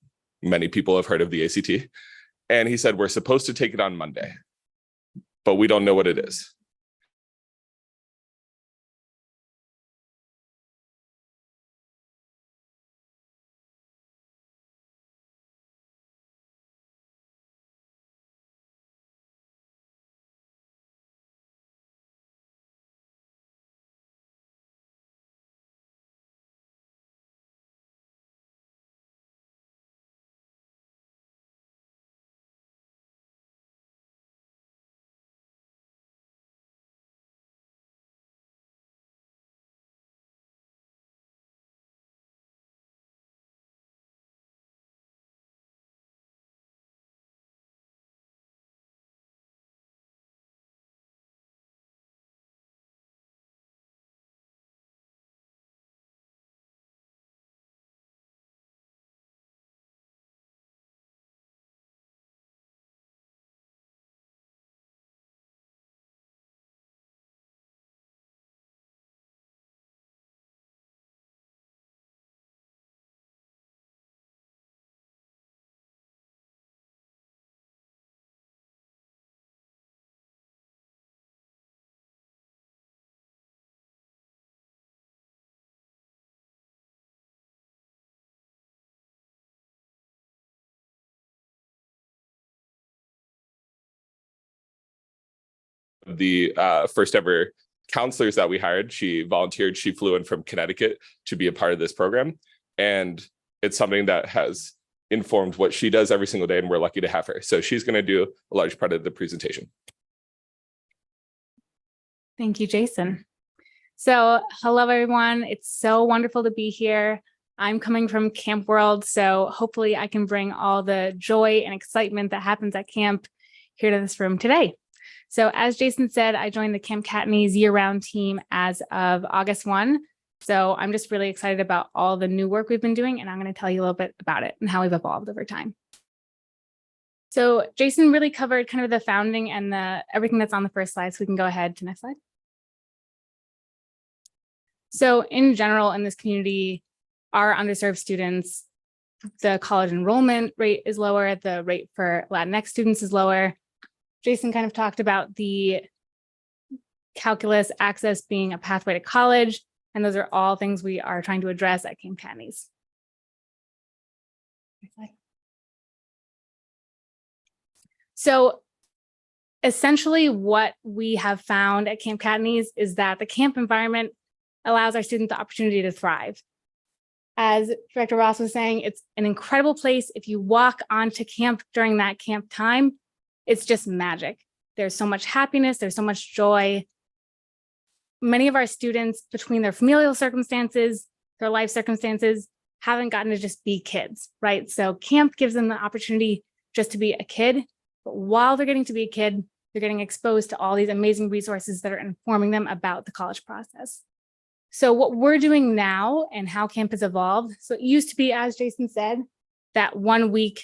many people have heard of the ACT. And he said, we're supposed to take it on Monday, but we don't know what it is. The first ever counselors that we hired, she volunteered, she flew in from Connecticut to be a part of this program. And it's something that has informed what she does every single day, and we're lucky to have her. So she's going to do a large part of the presentation. Thank you, Jason. So hello, everyone. It's so wonderful to be here. I'm coming from Camp World, so hopefully I can bring all the joy and excitement that happens at camp here to this room today. So as Jason said, I joined the Camp Catanese year-round team as of August 1. So I'm just really excited about all the new work we've been doing, and I'm going to tell you a little bit about it and how we've evolved over time. So Jason really covered kind of the founding and everything that's on the first slide. So we can go ahead to next slide. So in general, in this community, our underserved students, the college enrollment rate is lower. The rate for Latinx students is lower. Jason kind of talked about the calculus access being a pathway to college, and those are all things we are trying to address at Camp Catanese. So essentially what we have found at Camp Catanese is that the camp environment allows our students the opportunity to thrive. As Director Ross was saying, it's an incredible place. If you walk onto camp during that camp time, it's just magic. There's so much happiness, there's so much joy. Many of our students, between their familial circumstances, their life circumstances, haven't gotten to just be kids, right? So camp gives them the opportunity just to be a kid, but while they're getting to be a kid, they're getting exposed to all these amazing resources that are informing them about the college process. So what we're doing now and how camp has evolved, so it used to be, as Jason said, that 1 week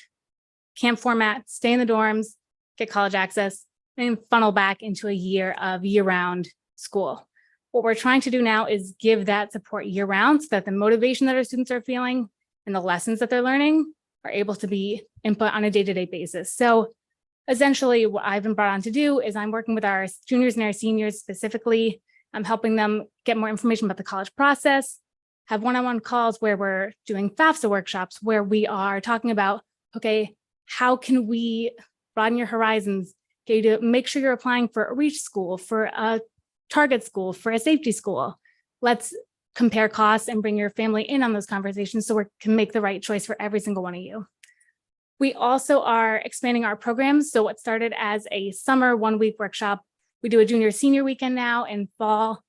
camp format, stay in the dorms, get college access, and funnel back into a year of year-round school. What we're trying to do now is give that support year-round so that the motivation that our students are feeling and the lessons that they're learning are able to be input on a day-to-day basis. So essentially what I've been brought on to do is I'm working with our juniors and our seniors specifically. I'm helping them get more information about the college process, have one-on-one calls where we're doing FAFSA workshops, where we are talking about, okay, how can we broaden your horizons, get you to make sure you're applying for a reach school, for a target school, for a safety school. Let's compare costs and bring your family in on those conversations so we can make the right choice for every single one of you. We also are expanding our programs. So what started as a summer 1 week workshop, we do a junior senior weekend now in fall.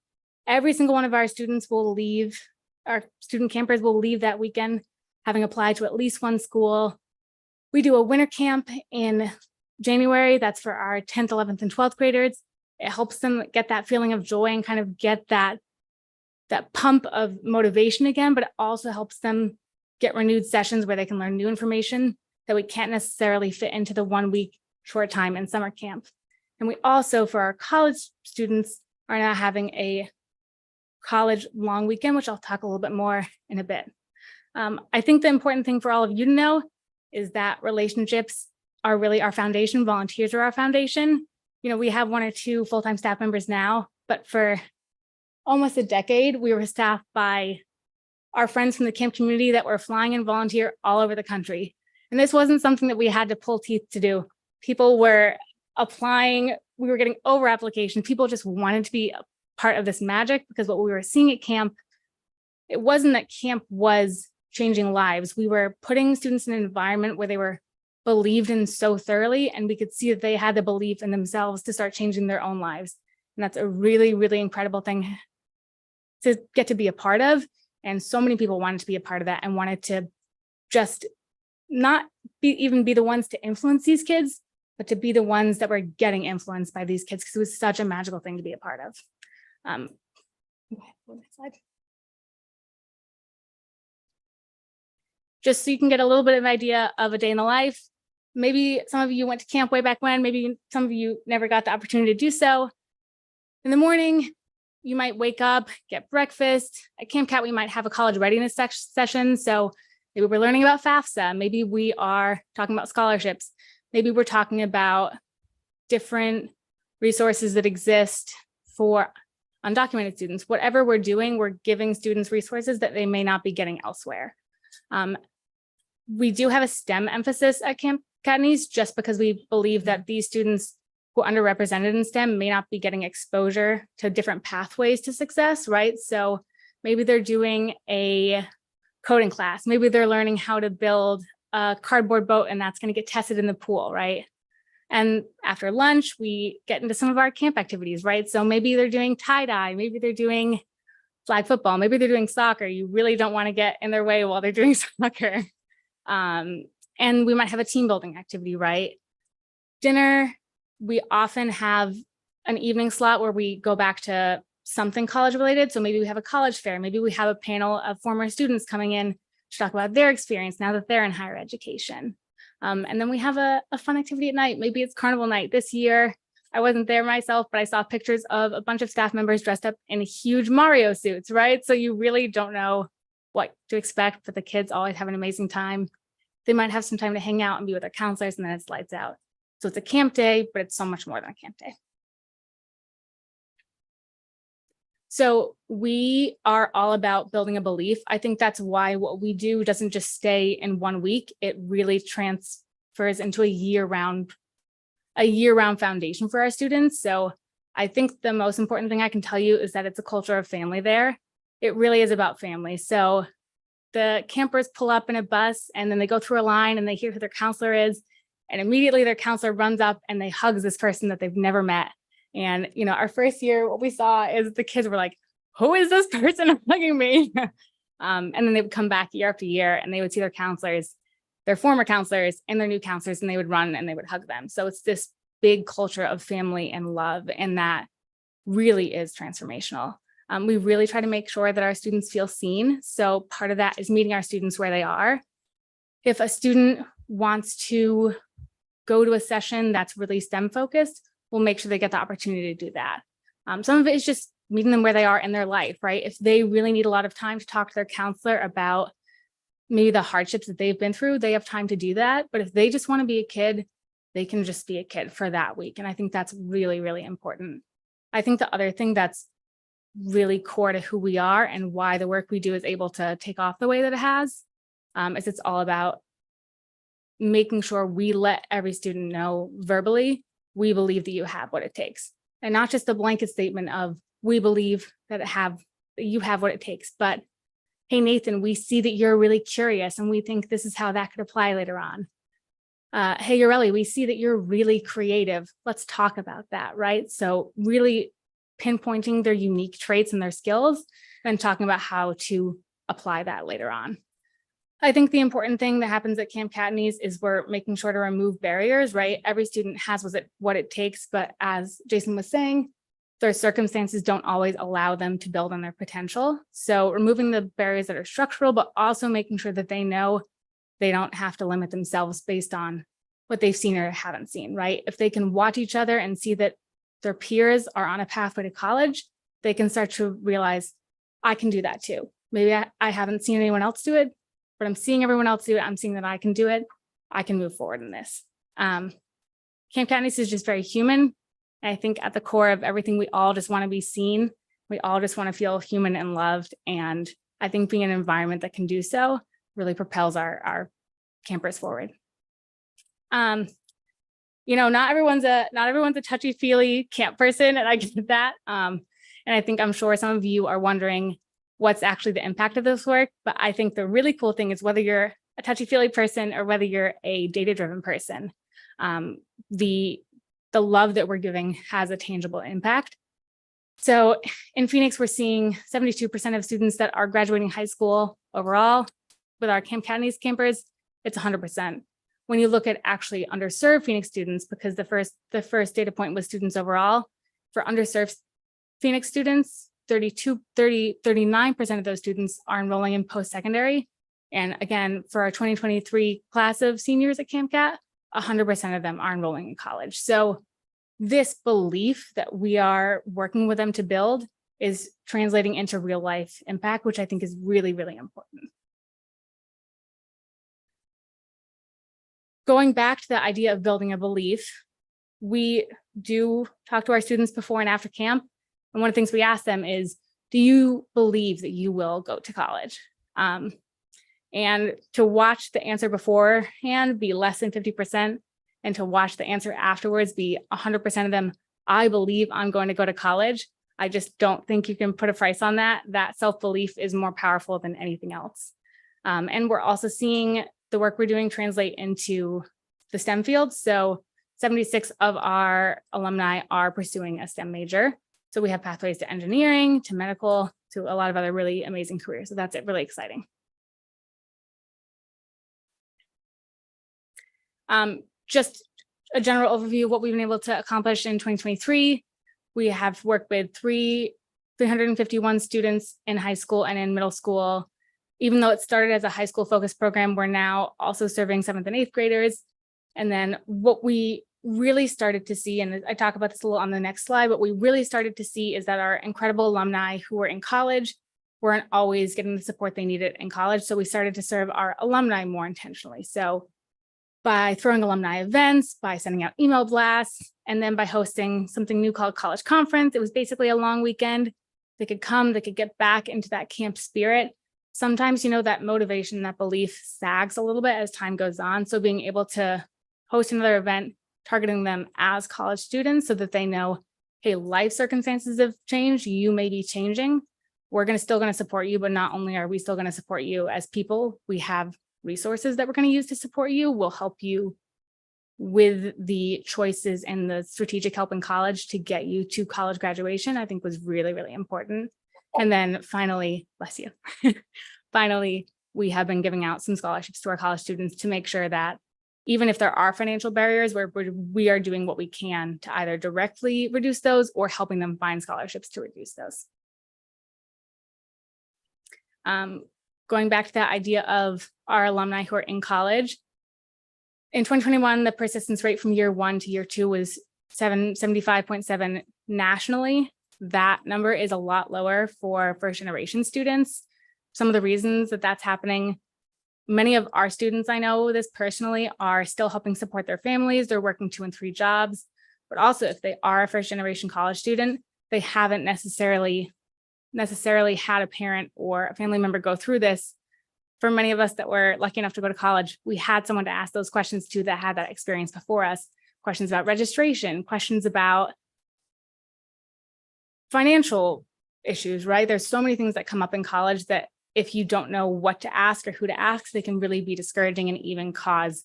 Every single one of our students will leave, our student campers will leave that weekend having applied to at least one school. We do a winter camp in January. That's for our 10th, 11th, and 12th graders. It helps them get that feeling of joy and kind of get that pump of motivation again, but it also helps them get renewed sessions where they can learn new information that we can't necessarily fit into the 1 week short time in summer camp. And we also, for our college students, are now having a college long weekend, which I'll talk a little bit more in a bit. I think the important thing for all of you to know is that relationships are really our foundation. Volunteers are our foundation. You know, we have 1 or 2 full-time staff members now, but for almost a decade, we were staffed by our friends from the camp community that were flying in volunteer all over the country. And this wasn't something that we had to pull teeth to do. People were applying, we were getting over applications. People just wanted to be a part of this magic because what we were seeing at camp, it wasn't that camp was changing lives. We were putting students in an environment where they were believed in so thoroughly, and we could see that they had the belief in themselves to start changing their own lives. And that's a really, really incredible thing to get to be a part of. And so many people wanted to be a part of that and wanted to just not even be the ones to influence these kids, but to be the ones that were getting influenced by these kids because it was such a magical thing to be a part of. Next slide. Just so you can get a little bit of idea of a day in the life. Maybe some of you went to camp way back when, maybe some of you never got the opportunity to do so. In the morning, you might wake up, get breakfast. At Camp Cat, we might have a college readiness session. So maybe we're learning about FAFSA. Maybe we are talking about scholarships. Maybe we're talking about different resources that exist for undocumented students. Whatever we're doing, we're giving students resources that they may not be getting elsewhere. We do have a STEM emphasis at Camp Catanese just because we believe that these students who are underrepresented in STEM may not be getting exposure to different pathways to success, right? So maybe they're doing a coding class. Maybe they're learning how to build a cardboard boat and that's going to get tested in the pool, right? And after lunch, we get into some of our camp activities, right? So maybe they're doing tie-dye, maybe they're doing flag football, maybe they're doing soccer. You really don't want to get in their way while they're doing soccer. And we might have a team building activity, right? Dinner, we often have an evening slot where we go back to something college related. So maybe we have a college fair, maybe we have a panel of former students coming in to talk about their experience now that they're in higher education. And then we have a fun activity at night. Maybe it's carnival night. This year, I wasn't there myself, but I saw pictures of a bunch of staff members dressed up in huge Mario suits, right? So you really don't know what to expect, but the kids always have an amazing time. They might have some time to hang out and be with their counselors, and then it's lights out. So it's a camp day, but it's so much more than a camp day. So we are all about building a belief. I think that's why what we do doesn't just stay in 1 week. It really transfers into a year-round foundation for our students. So I think the most important thing I can tell you is that it's a culture of family there. It really is about family. So the campers pull up in a bus and then they go through a line and they hear who their counselor is. And immediately their counselor runs up and they hug this person that they've never met. And, you know, our first year, what we saw is the kids were like, who is this person hugging me? And then they would come back year after year and they would see their counselors, their former counselors and their new counselors, and they would run and they would hug them. So it's this big culture of family and love, and that really is transformational. We really try to make sure that our students feel seen. So part of that is meeting our students where they are. If a student wants to go to a session that's really STEM focused, we'll make sure they get the opportunity to do that. Some of it is just meeting them where they are in their life, right? If they really need a lot of time to talk to their counselor about maybe the hardships that they've been through, they have time to do that. But if they just want to be a kid, they can just be a kid for that week. And I think that's really, really important. I think the other thing that's really core to who we are and why the work we do is able to take off the way that it has, is it's all about making sure we let every student know verbally, we believe that you have what it takes. And not just a blanket statement of, we believe that you have what it takes, but hey, Nathan, we see that you're really curious and we think this is how that could apply later on. Hey, Yoreli, we see that you're really creative. Let's talk about that, right? So really pinpointing their unique traits and their skills and talking about how to apply that later on. I think the important thing that happens at Camp Katniss is we're making sure to remove barriers, right? Every student has what it takes, but as Jason was saying, their circumstances don't always allow them to build on their potential. So removing the barriers that are structural, but also making sure that they know they don't have to limit themselves based on what they've seen or haven't seen, right? If they can watch each other and see that their peers are on a pathway to college, they can start to realize, I can do that too. Maybe I haven't seen anyone else do it, but I'm seeing everyone else do it. I'm seeing that I can do it. I can move forward in this. Camp Katniss is just very human. I think at the core of everything, we all just want to be seen. We all just want to feel human and loved. And I think being in an environment that can do so really propels our campers forward. You know, not everyone's a touchy-feely camp person, and I get that. And I'm sure some of you are wondering what's actually the impact of this work. But I think the really cool thing is whether you're a touchy-feely person or whether you're a data-driven person, the love that we're giving has a tangible impact. So in Phoenix, we're seeing 72% of students that are graduating high school overall. With our Camp Katniss campers, it's 100%. When you look at actually underserved Phoenix students, because the first data point was students overall, for underserved Phoenix students, 39% of those students are enrolling in post-secondary. And again, for our 2023 class of seniors at Camp Cat, 100% of them are enrolling in college. So this belief that we are working with them to build is translating into real life impact, which I think is really, really important. Going back to the idea of building a belief, we do talk to our students before and after camp. And one of the things we ask them is, do you believe that you will go to college? And to watch the answer beforehand be less than 50%, and to watch the answer afterwards be 100% of them, I believe I'm going to go to college. I just don't think you can put a price on that. That self-belief is more powerful than anything else. And we're also seeing the work we're doing translate into the STEM field. So 76 of our alumni are pursuing a STEM major. So we have pathways to engineering, to medical, to a lot of other really amazing careers. So that's really exciting. Just a general overview of what we've been able to accomplish in 2023. We have worked with 351 students in high school and in middle school. Even though it started as a high school focused program, we're now also serving 7th and 8th graders. And then what we really started to see, and I talk about this a little on the next slide, what we really started to see is that our incredible alumni who were in college weren't always getting the support they needed in college. So we started to serve our alumni more intentionally. So by throwing alumni events, by sending out email blasts, and then by hosting something new called College Conference. It was basically a long weekend. They could come, they could get back into that camp spirit. Sometimes, you know, that motivation, that belief sags a little bit as time goes on. So being able to host another event, targeting them as college students so that they know, hey, life circumstances have changed, you may be changing. We're still going to support you, but not only are we still going to support you as people, we have resources that we're going to use to support you. We'll help you with the choices and the strategic help in college to get you to college graduation, I think was really, really important. And then finally, bless you, finally, we have been giving out some scholarships to our college students to make sure that even if there are financial barriers, we are doing what we can to either directly reduce those or helping them find scholarships to reduce those. Going back to that idea of our alumni who are in college, in 2021, the persistence rate from year 1 to year 2 was 75.7 nationally. That number is a lot lower for first generation students. Some of the reasons that that's happening, many of our students, I know this personally, are still helping support their families. They're working 2 and 3 jobs, but also if they are a first generation college student, they haven't necessarily had a parent or a family member go through this. For many of us that were lucky enough to go to college, we had someone to ask those questions to that had that experience before us. Questions about registration, questions about financial issues, right? There's so many things that come up in college that if you don't know what to ask or who to ask, they can really be discouraging and even cause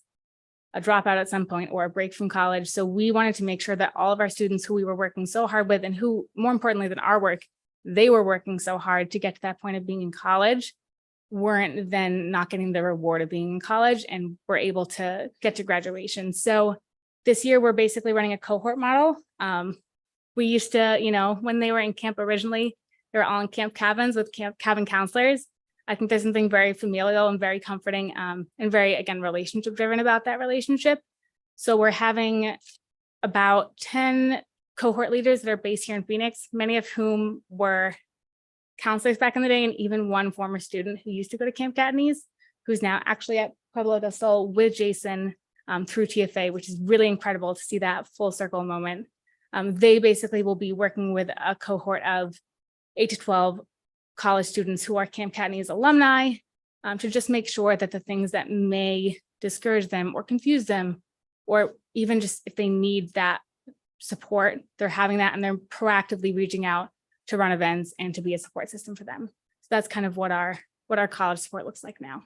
a dropout at some point or a break from college. So we wanted to make sure that all of our students who we were working so hard with and who, more importantly than our work, they were working so hard to get to that point of being in college, weren't then not getting the reward of being in college and were able to get to graduation. So this year, we're basically running a cohort model. We used to, you know, when they were in camp originally, they were all in camp cabins with cabin counselors. I think there's something very familial and very comforting and very, again, relationship driven about that relationship. So we're having about 10 cohort leaders that are based here in Phoenix, many of whom were counselors back in the day, and even one former student who used to go to Camp Katniss, who's now actually at Pueblo del Sol with Jason through TFA, which is really incredible to see that full circle moment. They basically will be working with a cohort of 8 to 12 college students who are Camp Katniss alumni to just make sure that the things that may discourage them or confuse them, or even just if they need that support, they're having that and they're proactively reaching out to run events and to be a support system for them. So that's kind of what our college support looks like now.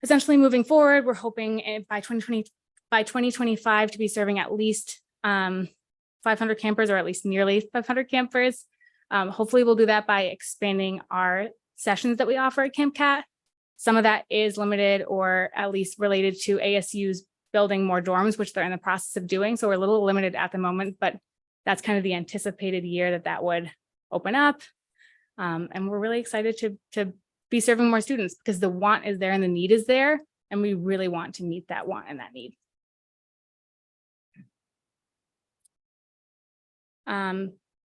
Essentially moving forward, we're hoping by 2025 to be serving at least 500 campers, or at least nearly 500 campers. Hopefully we'll do that by expanding our sessions that we offer at Camp Cat. Some of that is limited or at least related to ASU's building more dorms, which they're in the process of doing. So we're a little limited at the moment, but that's kind of the anticipated year that would open up. And we're really excited to be serving more students because the want is there and the need is there. And we really want to meet that want and that need.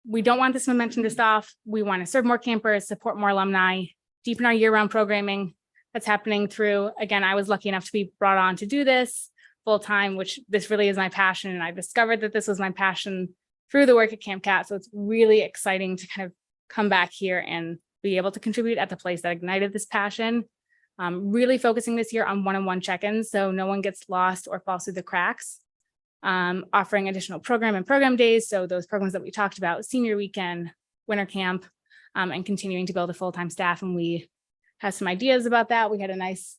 We don't want this momentum to stop. We want to serve more campers, support more alumni, deepen our year-round programming that's happening through, again, I was lucky enough to be brought on to do this full-time, which this really is my passion. And I discovered that this was my passion through the work at Camp Cat. So it's really exciting to kind of come back here and be able to contribute at the place that ignited this passion. Really focusing this year on one-on-one check-ins so no one gets lost or falls through the cracks. Offering additional program days. So those programs that we talked about, senior weekend, winter camp, and continuing to build a full-time staff. And we have some ideas about that. We had a nice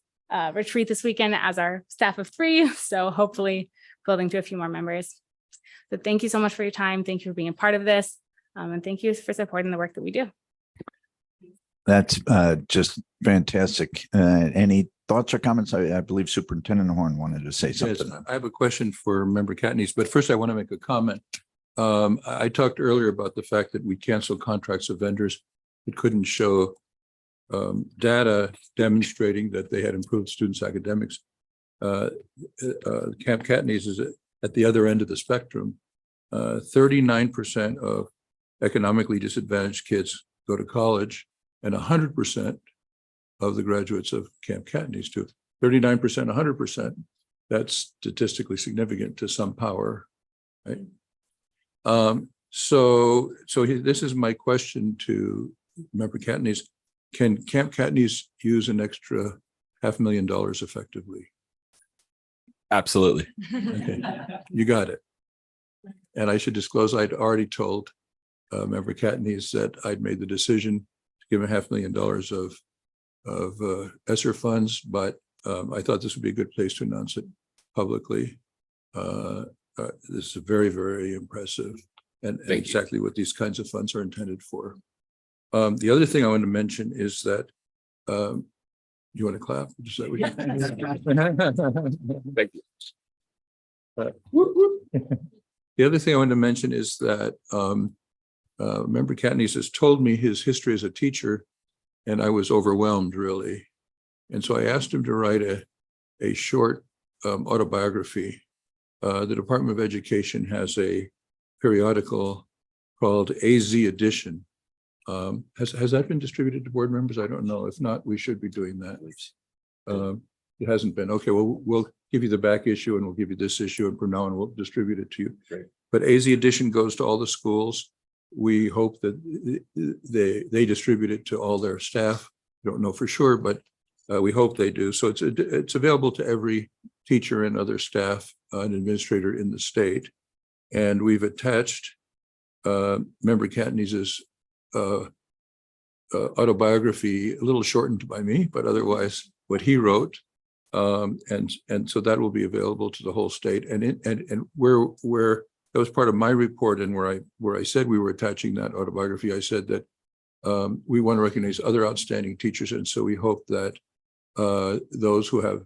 retreat this weekend as our staff of 3. So hopefully building to a few more members. So thank you so much for your time. Thank you for being a part of this. And thank you for supporting the work that we do. That's just fantastic. Any thoughts or comments? I believe Superintendent Horn wanted to say Yes, something. I have a question for Member Katniss, but first I want to make a comment. I talked earlier about the fact that we canceled contracts of vendors that couldn't show data demonstrating that they had improved students' academics. Camp Katniss is at the other end of the spectrum. 39% of economically disadvantaged kids go to college, and 100% of the graduates of Camp Katniss do. 39%, 100%. That's statistically significant to some power, right? This is my question to Member Katniss. Can Camp Katniss use an extra $500,000 effectively? Absolutely. Okay, you got it. And I should disclose, I'd already told Member Katniss that I'd made the decision to give him $500,000 of ESSER funds, but I thought this would be a good place to announce it publicly. This is very, very impressive, and exactly what these kinds of funds are intended for. The other thing I want to mention is that you want to clap? Is that what Thank you. The other thing I wanted to mention is that Member Katniss has told me his history as a teacher, and I was overwhelmed, really. And so I asked him to write a short autobiography. The Department of Education has a periodical called AZ Edition. Has that been distributed to board members? I don't know. If not, we should be doing that. It hasn't been. Okay, well, we'll give you the back issue and we'll give you this issue, and from now on we'll distribute it to you. Great. But AZ Edition goes to all the schools. We hope that they distribute it to all their staff. Don't know for sure, but we hope they do. So it's available to every teacher and other staff and administrator in the state. And we've attached Member Katniss's autobiography, a little shortened by me, but otherwise what he wrote. And so that will be available to the whole state. And where that was part of my report, and where I said we were attaching that autobiography, I said that we want to recognize other outstanding teachers, and so we hope that those who have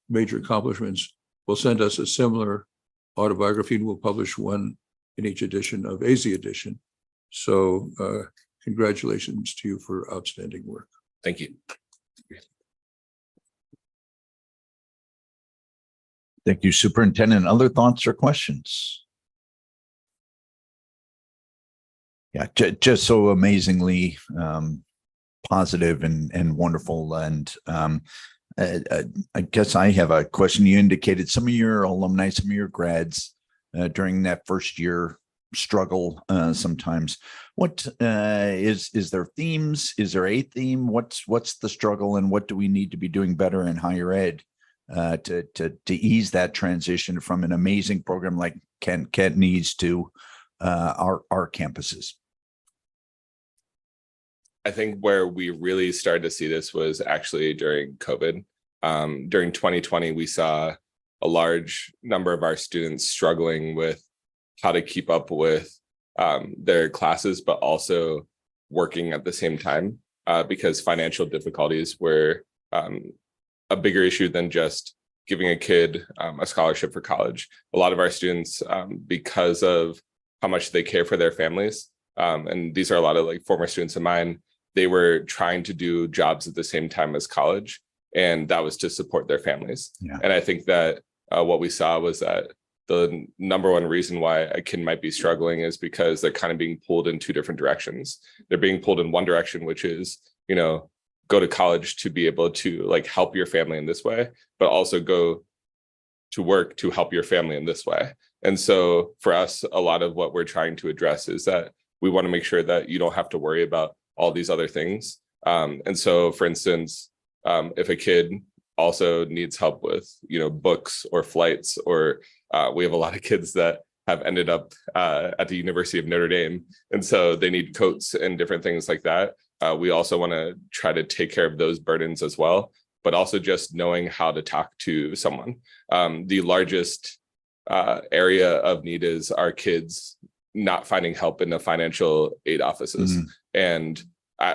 major accomplishments will send us a similar autobiography, and we'll publish one in each edition of AZ Edition. So congratulations to you for outstanding work. Thank you. Thank you, Superintendent. Other thoughts or questions? Yeah, just so amazingly positive and wonderful. And I guess I have a question. You indicated some of your alumni, some of your grads during that first year struggle sometimes. What is there themes? Is there a theme? What's the struggle, and what do we need to be doing better in higher ed to ease that transition from an amazing program like Kent needs to our campuses? I think where we really started to see this was actually during COVID. During 2020, we saw a large number of our students struggling with how to keep up with their classes, but also working at the same time because financial difficulties were a bigger issue than just giving a kid a scholarship for college. A lot of our students, because of how much they care for their families, and these are a lot of like former students of mine, they were trying to do jobs at the same time as college, and that was to support their families. Yeah. And I think that what we saw was that the number one reason why a kid might be struggling is because they're kind of being pulled in two different directions. They're being pulled in one direction, which is, go to college to be able to like help your family in this way, but also go to work to help your family in this way. And so for us, a lot of what we're trying to address is that we want to make sure that you don't have to worry about all these other things. And so, for instance, if a kid also needs help with, books or flights, or we have a lot of kids that have ended up at the University of Notre Dame, and so they need coats and different things like that. We also want to try to take care of those burdens as well, but also just knowing how to talk to someone. The largest area of need is our kids not finding help in the financial aid offices. And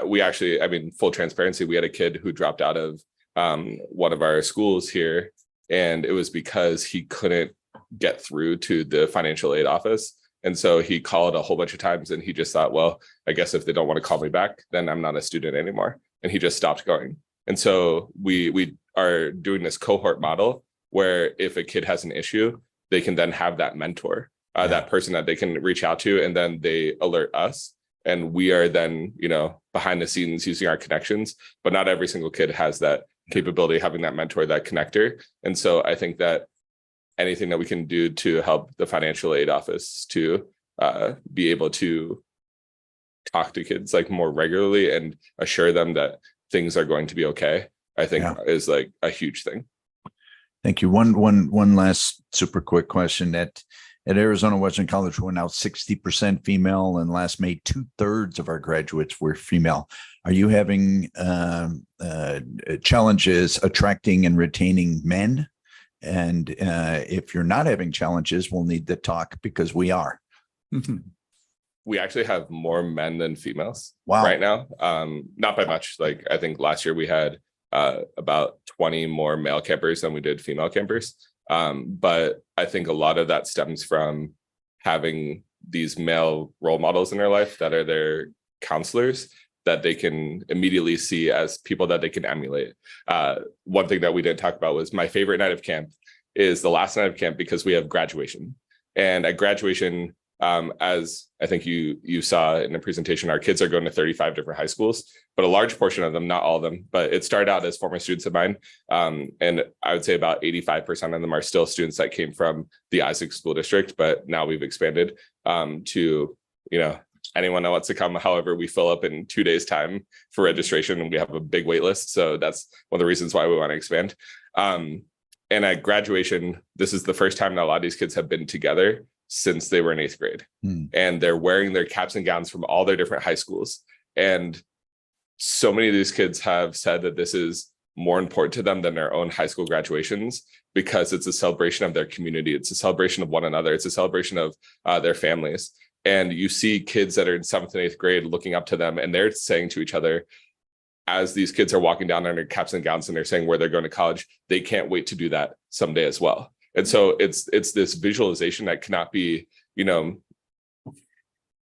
we actually, full transparency, we had a kid who dropped out of one of our schools here, and it was because he couldn't get through to the financial aid office. And so he called a whole bunch of times and he just thought, well, I guess if they don't want to call me back, then I'm not a student anymore. And he just stopped going. And so we are doing this cohort model where if a kid has an issue, they can then have that mentor, that person that they can reach out to, and then they alert us. And we are then, behind the scenes using our connections, but not every single kid has that capability of having that mentor, that connector. And so I think that anything that we can do to help the financial aid office to be able to talk to kids like more regularly and assure them that things are going to be okay, I think is like a huge thing. Thank you. One last super quick question. At Arizona Western College, we're now 60% female, and last May, 2/3 of our graduates were female. Are you having challenges attracting and retaining men? And if you're not having challenges, we'll need to talk, because we are. We actually have more men than females Wow. right now. Not by much. Like I think last year we had about 20 more male campers than we did female campers. But I think a lot of that stems from having these male role models in their life that are their counselors, that they can immediately see as people that they can emulate. One thing that we didn't talk about was my favorite night of camp is the last night of camp, because we have graduation. And at graduation, as I think you saw in the presentation, our kids are going to 35 different high schools, but a large portion of them, not all of them, but it started out as former students of mine. And I would say about 85% of them are still students that came from the Isaac School District, but now we've expanded to, anyone that wants to come. However, we fill up in 2 days' time for registration, and we have a big wait list. So that's one of the reasons why we want to expand. And at graduation, this is the first time that a lot of these kids have been together since they were in 8th grade. And they're wearing their caps and gowns from all their different high schools. And so many of these kids have said that this is more important to them than their own high school graduations, because it's a celebration of their community. It's a celebration of one another. It's a celebration of their families. And you see kids that are in 7th and 8th grade looking up to them, and they're saying to each other, as these kids are walking down in their caps and gowns and they're saying where they're going to college, they can't wait to do that someday as well. And so it's this visualization that cannot be,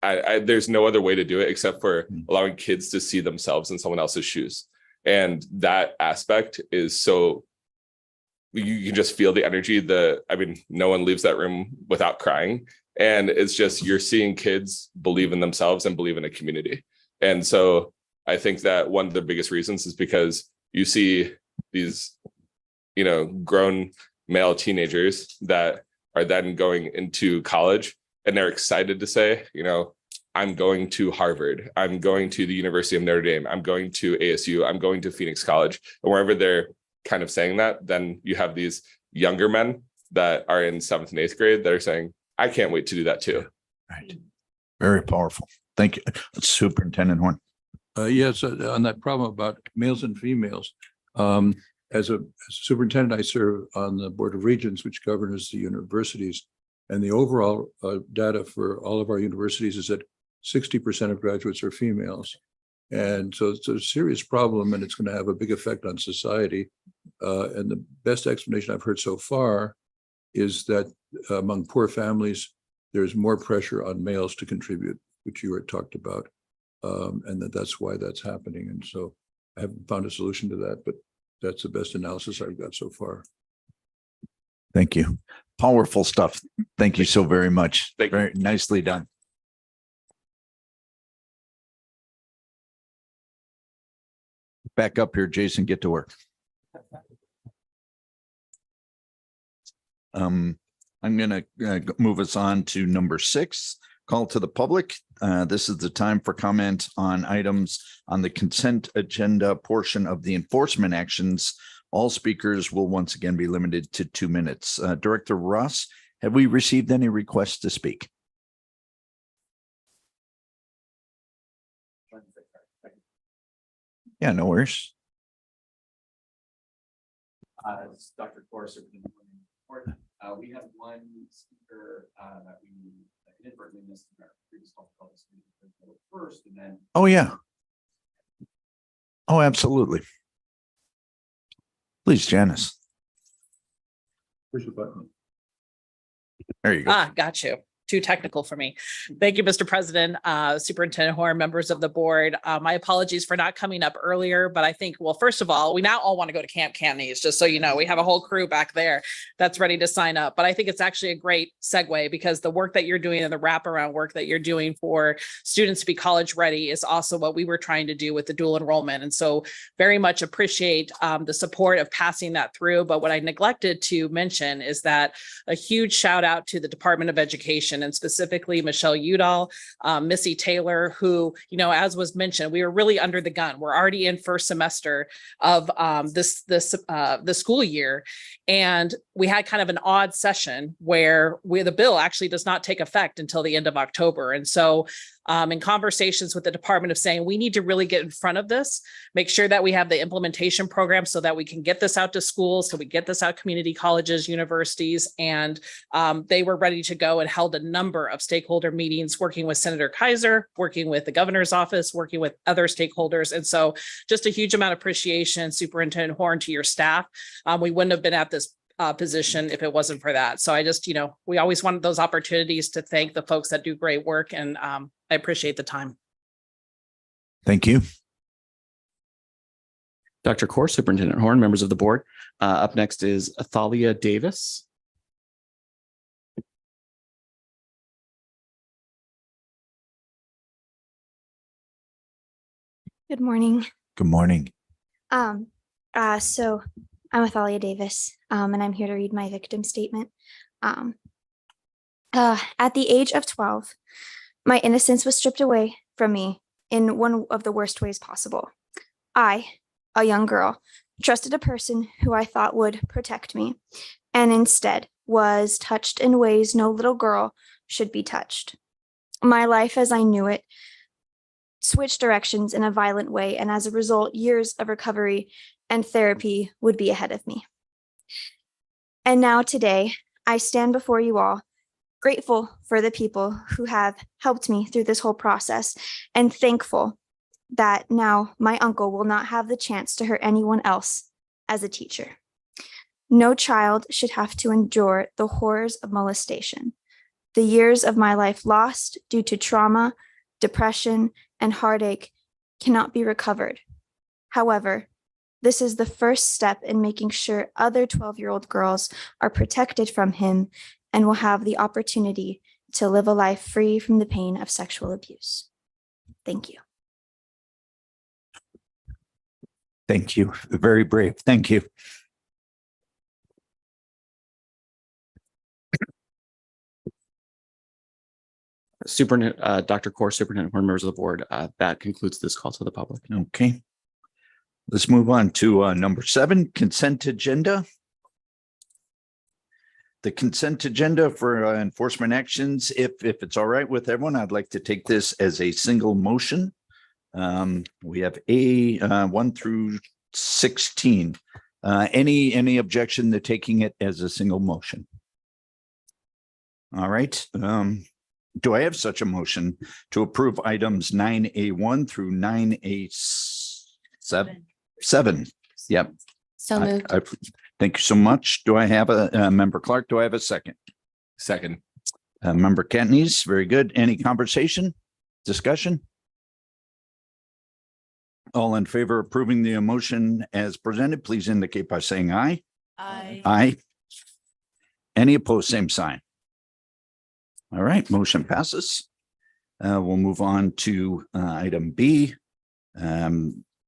there's no other way to do it except for allowing kids to see themselves in someone else's shoes. And that aspect is so, you can just feel the energy. No one leaves that room without crying. And it's just, you're seeing kids believe in themselves and believe in a community. And so I think that one of the biggest reasons is because you see these, grown male teenagers that are then going into college, and they're excited to say, I'm going to Harvard, I'm going to the University of Notre Dame, I'm going to ASU, I'm going to Phoenix College. And wherever they're kind of saying that, then you have these younger men that are in 7th and 8th grade that are saying, I can't wait to do that too. Right. Very powerful. Thank you, Superintendent Horn. Yes, on that problem about males and females, as a superintendent, I serve on the Board of Regents, which governs the universities. And the overall data for all of our universities is that 60% of graduates are females. And so it's a serious problem, and it's going to have a big effect on society. And the best explanation I've heard so far is that among poor families, there's more pressure on males to contribute, which you had talked about, and that's why that's happening. And so I haven't found a solution to that, but that's the best analysis I've got so far. Thank you. Powerful stuff. Thank you so very much. Very nicely done. Back up here, Jason, get to work. I'm going to move us on to number 6, call to the public. This is the time for comment on items on the consent agenda portion of the enforcement actions. All speakers will once again be limited to 2 minutes. Director Ross, have we received any requests to speak? Yeah, no worries. Dr. Corr, we have one speaker that we inadvertently missed in our previous call first, and then. Oh, yeah. Oh, absolutely. Please, Janice. Push the button. There you go. Got you. Too technical for me. Thank you, Mr. President, Superintendent Horn, members of the board. My apologies for not coming up earlier, but I think, well, first of all, we now all want to go to Camp Cantonies, just so you know, we have a whole crew back there that's ready to sign up. But I think it's actually a great segue because the work that you're doing and the wraparound work that you're doing for students to be college ready is also what we were trying to do with the dual enrollment. And so very much appreciate the support of passing that through. But what I neglected to mention is that a huge shout out to the Department of Education, and specifically Michelle Udall, Missy Taylor, who, you know, as was mentioned, we were really under the gun. We're already in first semester of the school year. And we had kind of an odd session where the bill actually does not take effect until the end of October. And so in conversations with the department of saying, we need to really get in front of this, make sure that we have the implementation program so that we can get this out to schools, so we get this out to community colleges, universities, and they were ready to go and held a number of stakeholder meetings, working with Senator Kaiser, working with the governor's office, working with other stakeholders. And so just a huge amount of appreciation, Superintendent Horn, to your staff. We wouldn't have been at this position if it wasn't for that. So I just, you know, we always wanted those opportunities to thank the folks that do great work, and I appreciate the time. Thank you. Dr. Core, Superintendent Horn, members of the board. Up next is Athalia Davis. Good morning. Good morning. So I'm Athalia Davis, and I'm here to read my victim statement. At the age of 12, my innocence was stripped away from me in one of the worst ways possible. I, a young girl, trusted a person who I thought would protect me, and instead was touched in ways no little girl should be touched. My life as I knew it switched directions in a violent way, and as a result, years of recovery and therapy would be ahead of me. And now today, I stand before you all, grateful for the people who have helped me through this whole process, and thankful that now my uncle will not have the chance to hurt anyone else as a teacher. No child should have to endure the horrors of molestation. The years of my life lost due to trauma, depression, and heartache cannot be recovered. However, this is the first step in making sure other 12-year-old girls are protected from him and will have the opportunity to live a life free from the pain of sexual abuse. Thank you. Thank you. Very brave. Thank you. Dr. Core, Superintendent Horn, members of the board, that concludes this call to the public. Okay. Let's move on to number 7, consent agenda. The consent agenda for enforcement actions, if it's all right with everyone, I'd like to take this as a single motion. We have A 1 through 16. Any objection to taking it as a single motion? All right. Do I have such a motion to approve items 9A1 through 9A7? 7. Yep. So moved. Thank you so much. Do I have a member Clark? Do I have a second? Second. Member Cantonies. Very good. Any conversation, discussion? All in favor of approving the motion as presented, please indicate by saying aye. Aye. Aye. Any opposed, same sign. All right, motion passes. We'll move on to item B.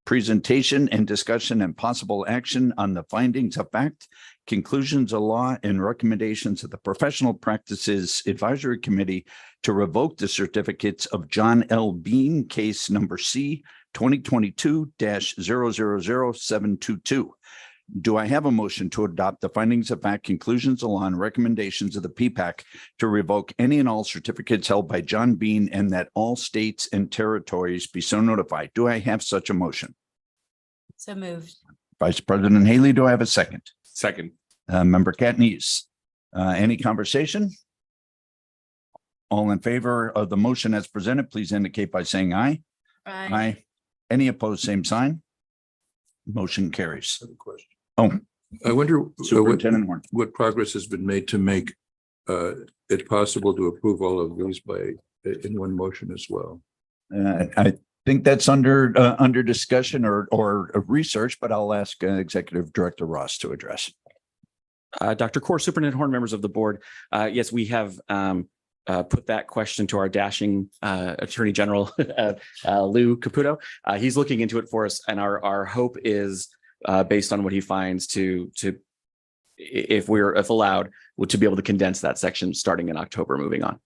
Presentation and discussion and possible action on the findings of fact, conclusions of law, and recommendations of the Professional Practices Advisory Committee to revoke the certificates of John L. Bean, case number C 2022-000722. Do I have a motion to adopt the findings of fact, conclusions of law, and recommendations of the PPAC to revoke any and all certificates held by John Bean, and that all states and territories be so notified? Do I have such a motion? So moved. Vice President Haley, do I have a second? Second. Member Cantonies, any conversation? All in favor of the motion as presented, please indicate by saying aye. Aye. Any opposed, same sign. Motion carries. I have a question. Oh, I wonder Superintendent Horn. what progress has been made to make it possible to approve all of these in one motion as well. I think that's under discussion or research, but I'll ask Executive Director Ross to address. Dr. Core, Superintendent Horn, members of the board. Yes, we have put that question to our dashing Attorney General, Lou Caputo. He's looking into it for us, and our hope is based on what he finds if allowed, to be able to condense that section starting in October, moving on.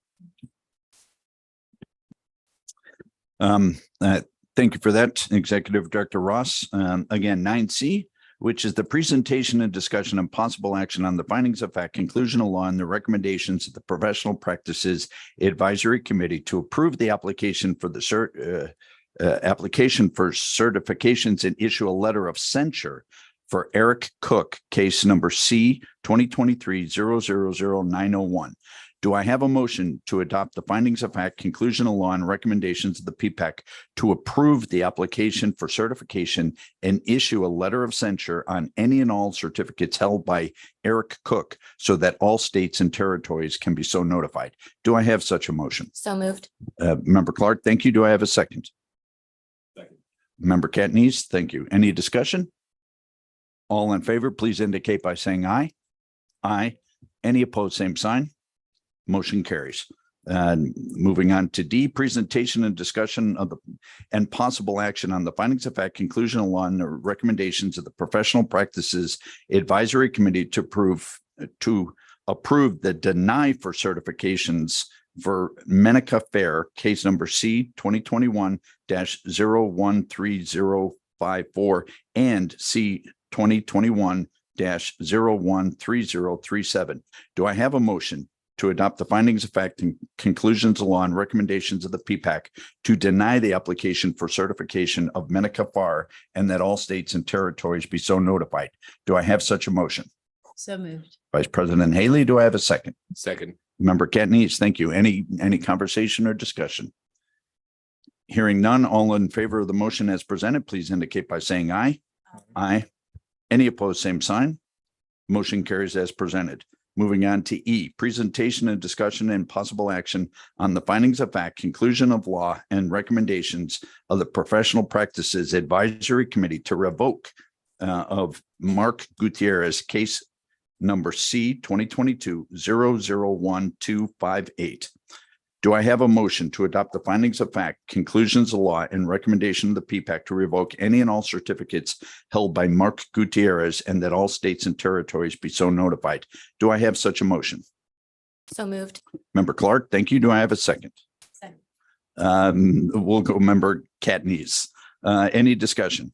Thank you for that, Executive Director Ross. Again, 9C, which is the presentation and discussion of possible action on the findings of fact, conclusion of law, and the recommendations of the Professional Practices Advisory Committee to approve the application for the application for certifications and issue a letter of censure for Eric Cook, case number C 2023-000901. Do I have a motion to adopt the findings of fact, conclusion of law, and recommendations of the PPAC to approve the application for certification and issue a letter of censure on any and all certificates held by Eric Cook so that all states and territories can be so notified? Do I have such a motion? So moved. Member Clark, thank you. Do I have a second? Second. Member Katniss, thank you. Any discussion? All in favor, please indicate by saying aye. Aye. Any opposed, same sign. Motion carries. Moving on to D, presentation and discussion of and possible action on the findings of fact, conclusion of law, and the recommendations of the Professional Practices Advisory Committee to approve the deny for certifications for Menica Fair, case number C 2021-013054 and C 2021-013037. Do I have a motion to adopt the findings of fact and conclusions of law and recommendations of the PPAC to deny the application for certification of Menica Fair and that all states and territories be so notified? Do I have such a motion? So moved. Vice President Haley, do I have a second? Second. Member Katniss, thank you. Any conversation or discussion? Hearing none, all in favor of the motion as presented, please indicate by saying aye. Aye. Any opposed, same sign. Motion carries as presented. Moving on to E, presentation and discussion and possible action on the findings of fact, conclusion of law, and recommendations of the Professional Practices Advisory Committee to revoke of Mark Gutierrez, case number C 2022-001258. Do I have a motion to adopt the findings of fact, conclusions of law, and recommendation of the PPAC to revoke any and all certificates held by Mark Gutierrez and that all states and territories be so notified? Do I have such a motion? So moved. Member Clark, thank you. Do I have a second? Second. We'll go member Katniss. Any discussion?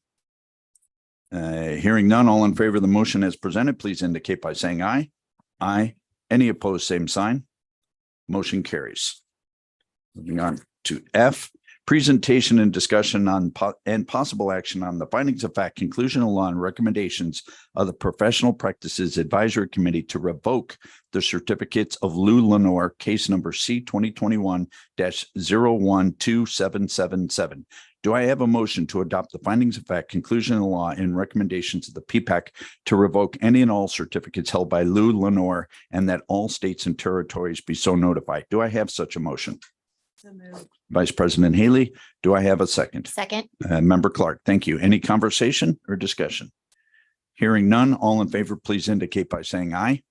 Hearing none, all in favor of the motion as presented, please indicate by saying aye. Aye. Any opposed, same sign. Motion carries. Moving on to F, presentation and discussion on and possible action on the findings of fact, conclusion of law, and recommendations of the Professional Practices Advisory Committee to revoke the certificates of Lou Lenore, case number C 2021-012777. Do I have a motion to adopt the findings of fact, conclusion of law, and recommendations of the PPAC to revoke any and all certificates held by Lou Lenore and that all states and territories be so notified? Do I have such a motion? So moved. Vice President Haley, do I have a second? Second. Member Clark, thank you. Any conversation or discussion? Hearing none, all in favor, please indicate by saying aye.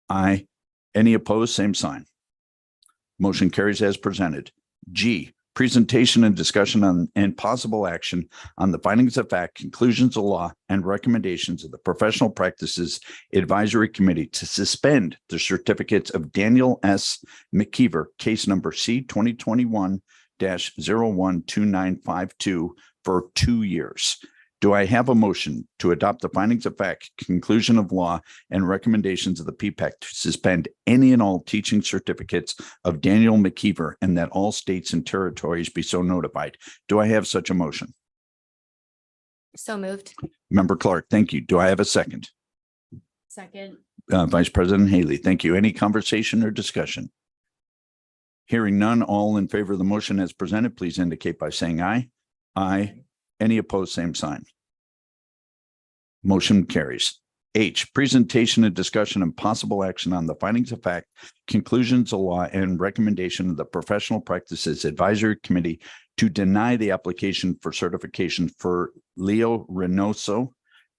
Aye. Any opposed, same sign. Motion carries as presented. G, presentation and discussion on and possible action on the findings of fact, conclusions of law, and recommendations of the Professional Practices Advisory Committee to suspend the certificates of Daniel S. McKeever, case number C 2021-012952 for 2 years. Do I have a motion to adopt the findings of fact, conclusion of law, and recommendations of the PPAC to suspend any and all teaching certificates of Daniel McKeever and that all states and territories be so notified? Do I have such a motion? So moved. Member Clark, thank you. Do I have a second? Second. Vice President Haley, thank you. Any conversation or discussion? Hearing none, all in favor of the motion as presented, please indicate by saying aye. Aye. Any opposed, same sign. Motion carries. H, presentation and discussion and possible action on the findings of fact, conclusions of law, and recommendation of the Professional Practices Advisory Committee to deny the application for certification for Leo Reynoso,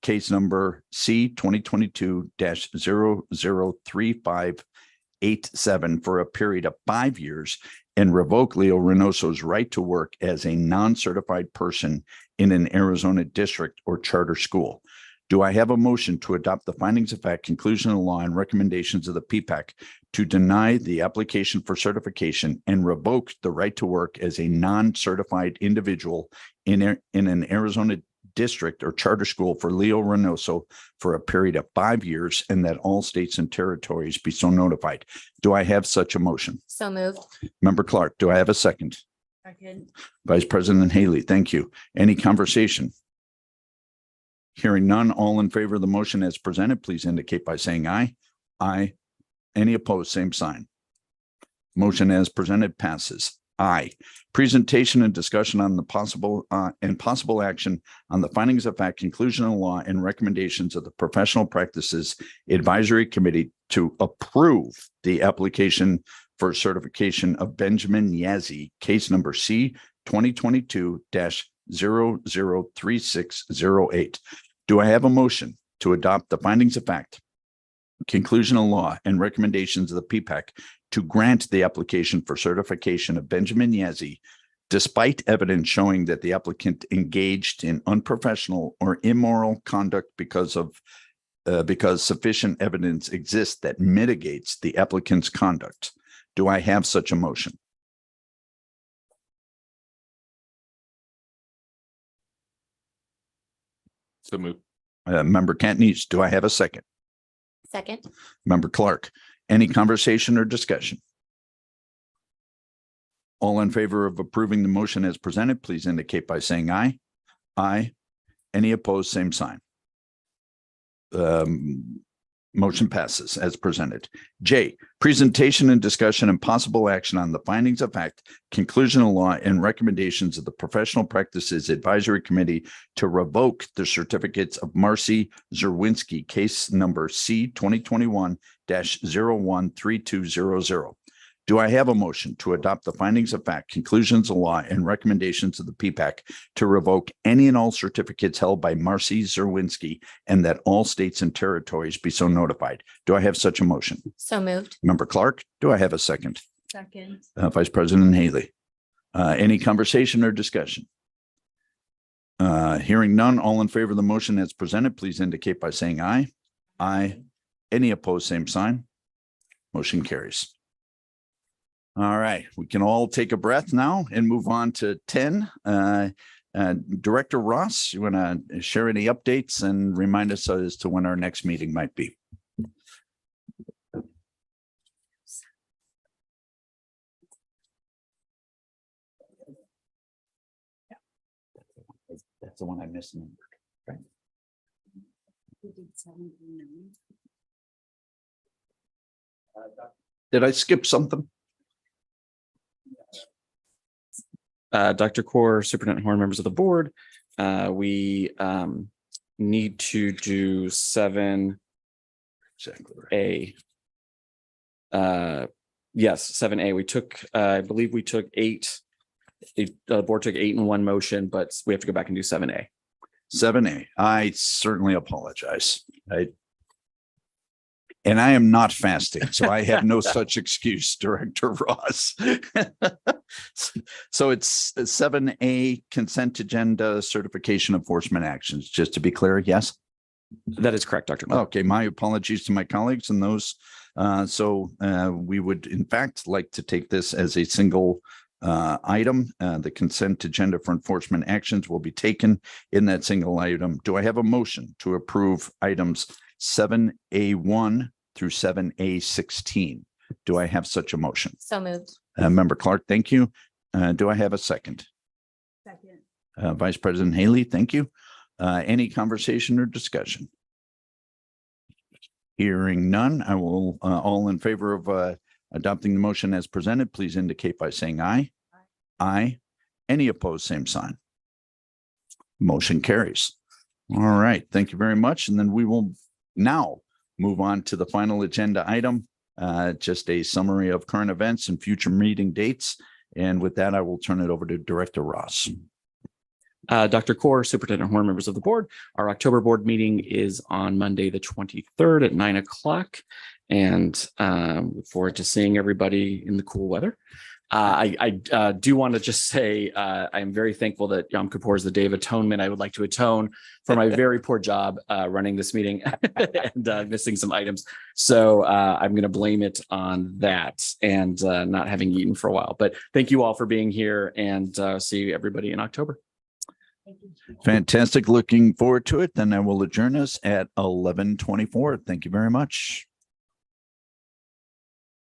case number C 2022-003587 for a period of 5 years, and revoke Leo Reynoso's right to work as a non-certified person in an Arizona district or charter school. Do I have a motion to adopt the findings of fact, conclusion of law, and recommendations of the PPAC to deny the application for certification and revoke the right to work as a non-certified individual in an Arizona district or charter school for Leo Reynoso for a period of 5 years, and that all states and territories be so notified? Do I have such a motion? So moved. Member Clark, do I have a second? Second. Vice President Haley, thank you. Any conversation? Hearing none, all in favor of the motion as presented, please indicate by saying aye. Aye. Any opposed, same sign. Motion as presented passes. Aye. Presentation and discussion on the possible action on the findings of fact, conclusion of law, and recommendations of the Professional Practices Advisory Committee to approve the application for certification of Benjamin Yazzie, case number C 2022-003608. Do I have a motion to adopt the findings of fact, conclusion of law, and recommendations of the PPAC to grant the application for certification of Benjamin Yazzie, despite evidence showing that the applicant engaged in unprofessional or immoral conduct because sufficient evidence exists that mitigates the applicant's conduct? Do I have such a motion? So move. Member Catanese, do I have a second? Second. Member Clark, any conversation or discussion? All in favor of approving the motion as presented, please indicate by saying aye. Aye. Any opposed, same sign. Motion passes as presented. J, presentation and discussion and possible action on the findings of fact, conclusion of law, and recommendations of the Professional Practices Advisory Committee to revoke the certificates of Marcy Zerwinski, case number C 2021-013200. Do I have a motion to adopt the findings of fact, conclusions of law, and recommendations of the PPAC to revoke any and all certificates held by Marcy Zerwinski, and that all states and territories be so notified? Do I have such a motion? So moved. Member Clark, do I have a second? Second. Vice President Haley, any conversation or discussion? Hearing none, all in favor of the motion as presented, please indicate by saying aye. Aye. Any opposed, same sign. Motion carries. All right, we can all take a breath now and move on to 10. Director Ross, you want to share any updates and remind us as to when our next meeting might be? That's the one I missed. Right? Did I skip something? Dr. Core, Superintendent Horn, members of the board, we need to do 7A. Yes, 7A. We took, I believe we took 8. The board took 8 in one motion, but we have to go back and do 7A. 7A. I certainly apologize. And I am not fasting, so I have no such excuse, Director Ross. So it's 7A, consent agenda, certification enforcement actions. Just to be clear, yes? That is correct, Dr. Okay, my apologies to my colleagues and those. We would in fact like to take this as a single item. The consent agenda for enforcement actions will be taken in that single item. Do I have a motion to approve items 7A1 through 7A16? Do I have such a motion? So moved. Member Clark, thank you. Do I have a second? Second. Vice President Haley, thank you. Any conversation or discussion? Hearing none, I will, all in favor of adopting the motion as presented, please indicate by saying aye. Aye. Any opposed, same sign. Motion carries. All right, thank you very much. And then we will Now, move on to the final agenda item, just a summary of current events and future meeting dates. And with that, I will turn it over to Director Ross. Dr. Core, Superintendent Horn, members of the board, our October board meeting is on Monday, the 23rd at 9 o'clock. And look forward to seeing everybody in the cool weather. I do want to just say I am very thankful that Yom Kippur is the Day of Atonement. I would like to atone for my very poor job running this meeting and missing some items. So I'm going to blame it on that and not having eaten for a while. But thank you all for being here, and see everybody in October. Fantastic. Looking forward to it. Then I will adjourn us at 11:24. Thank you very much.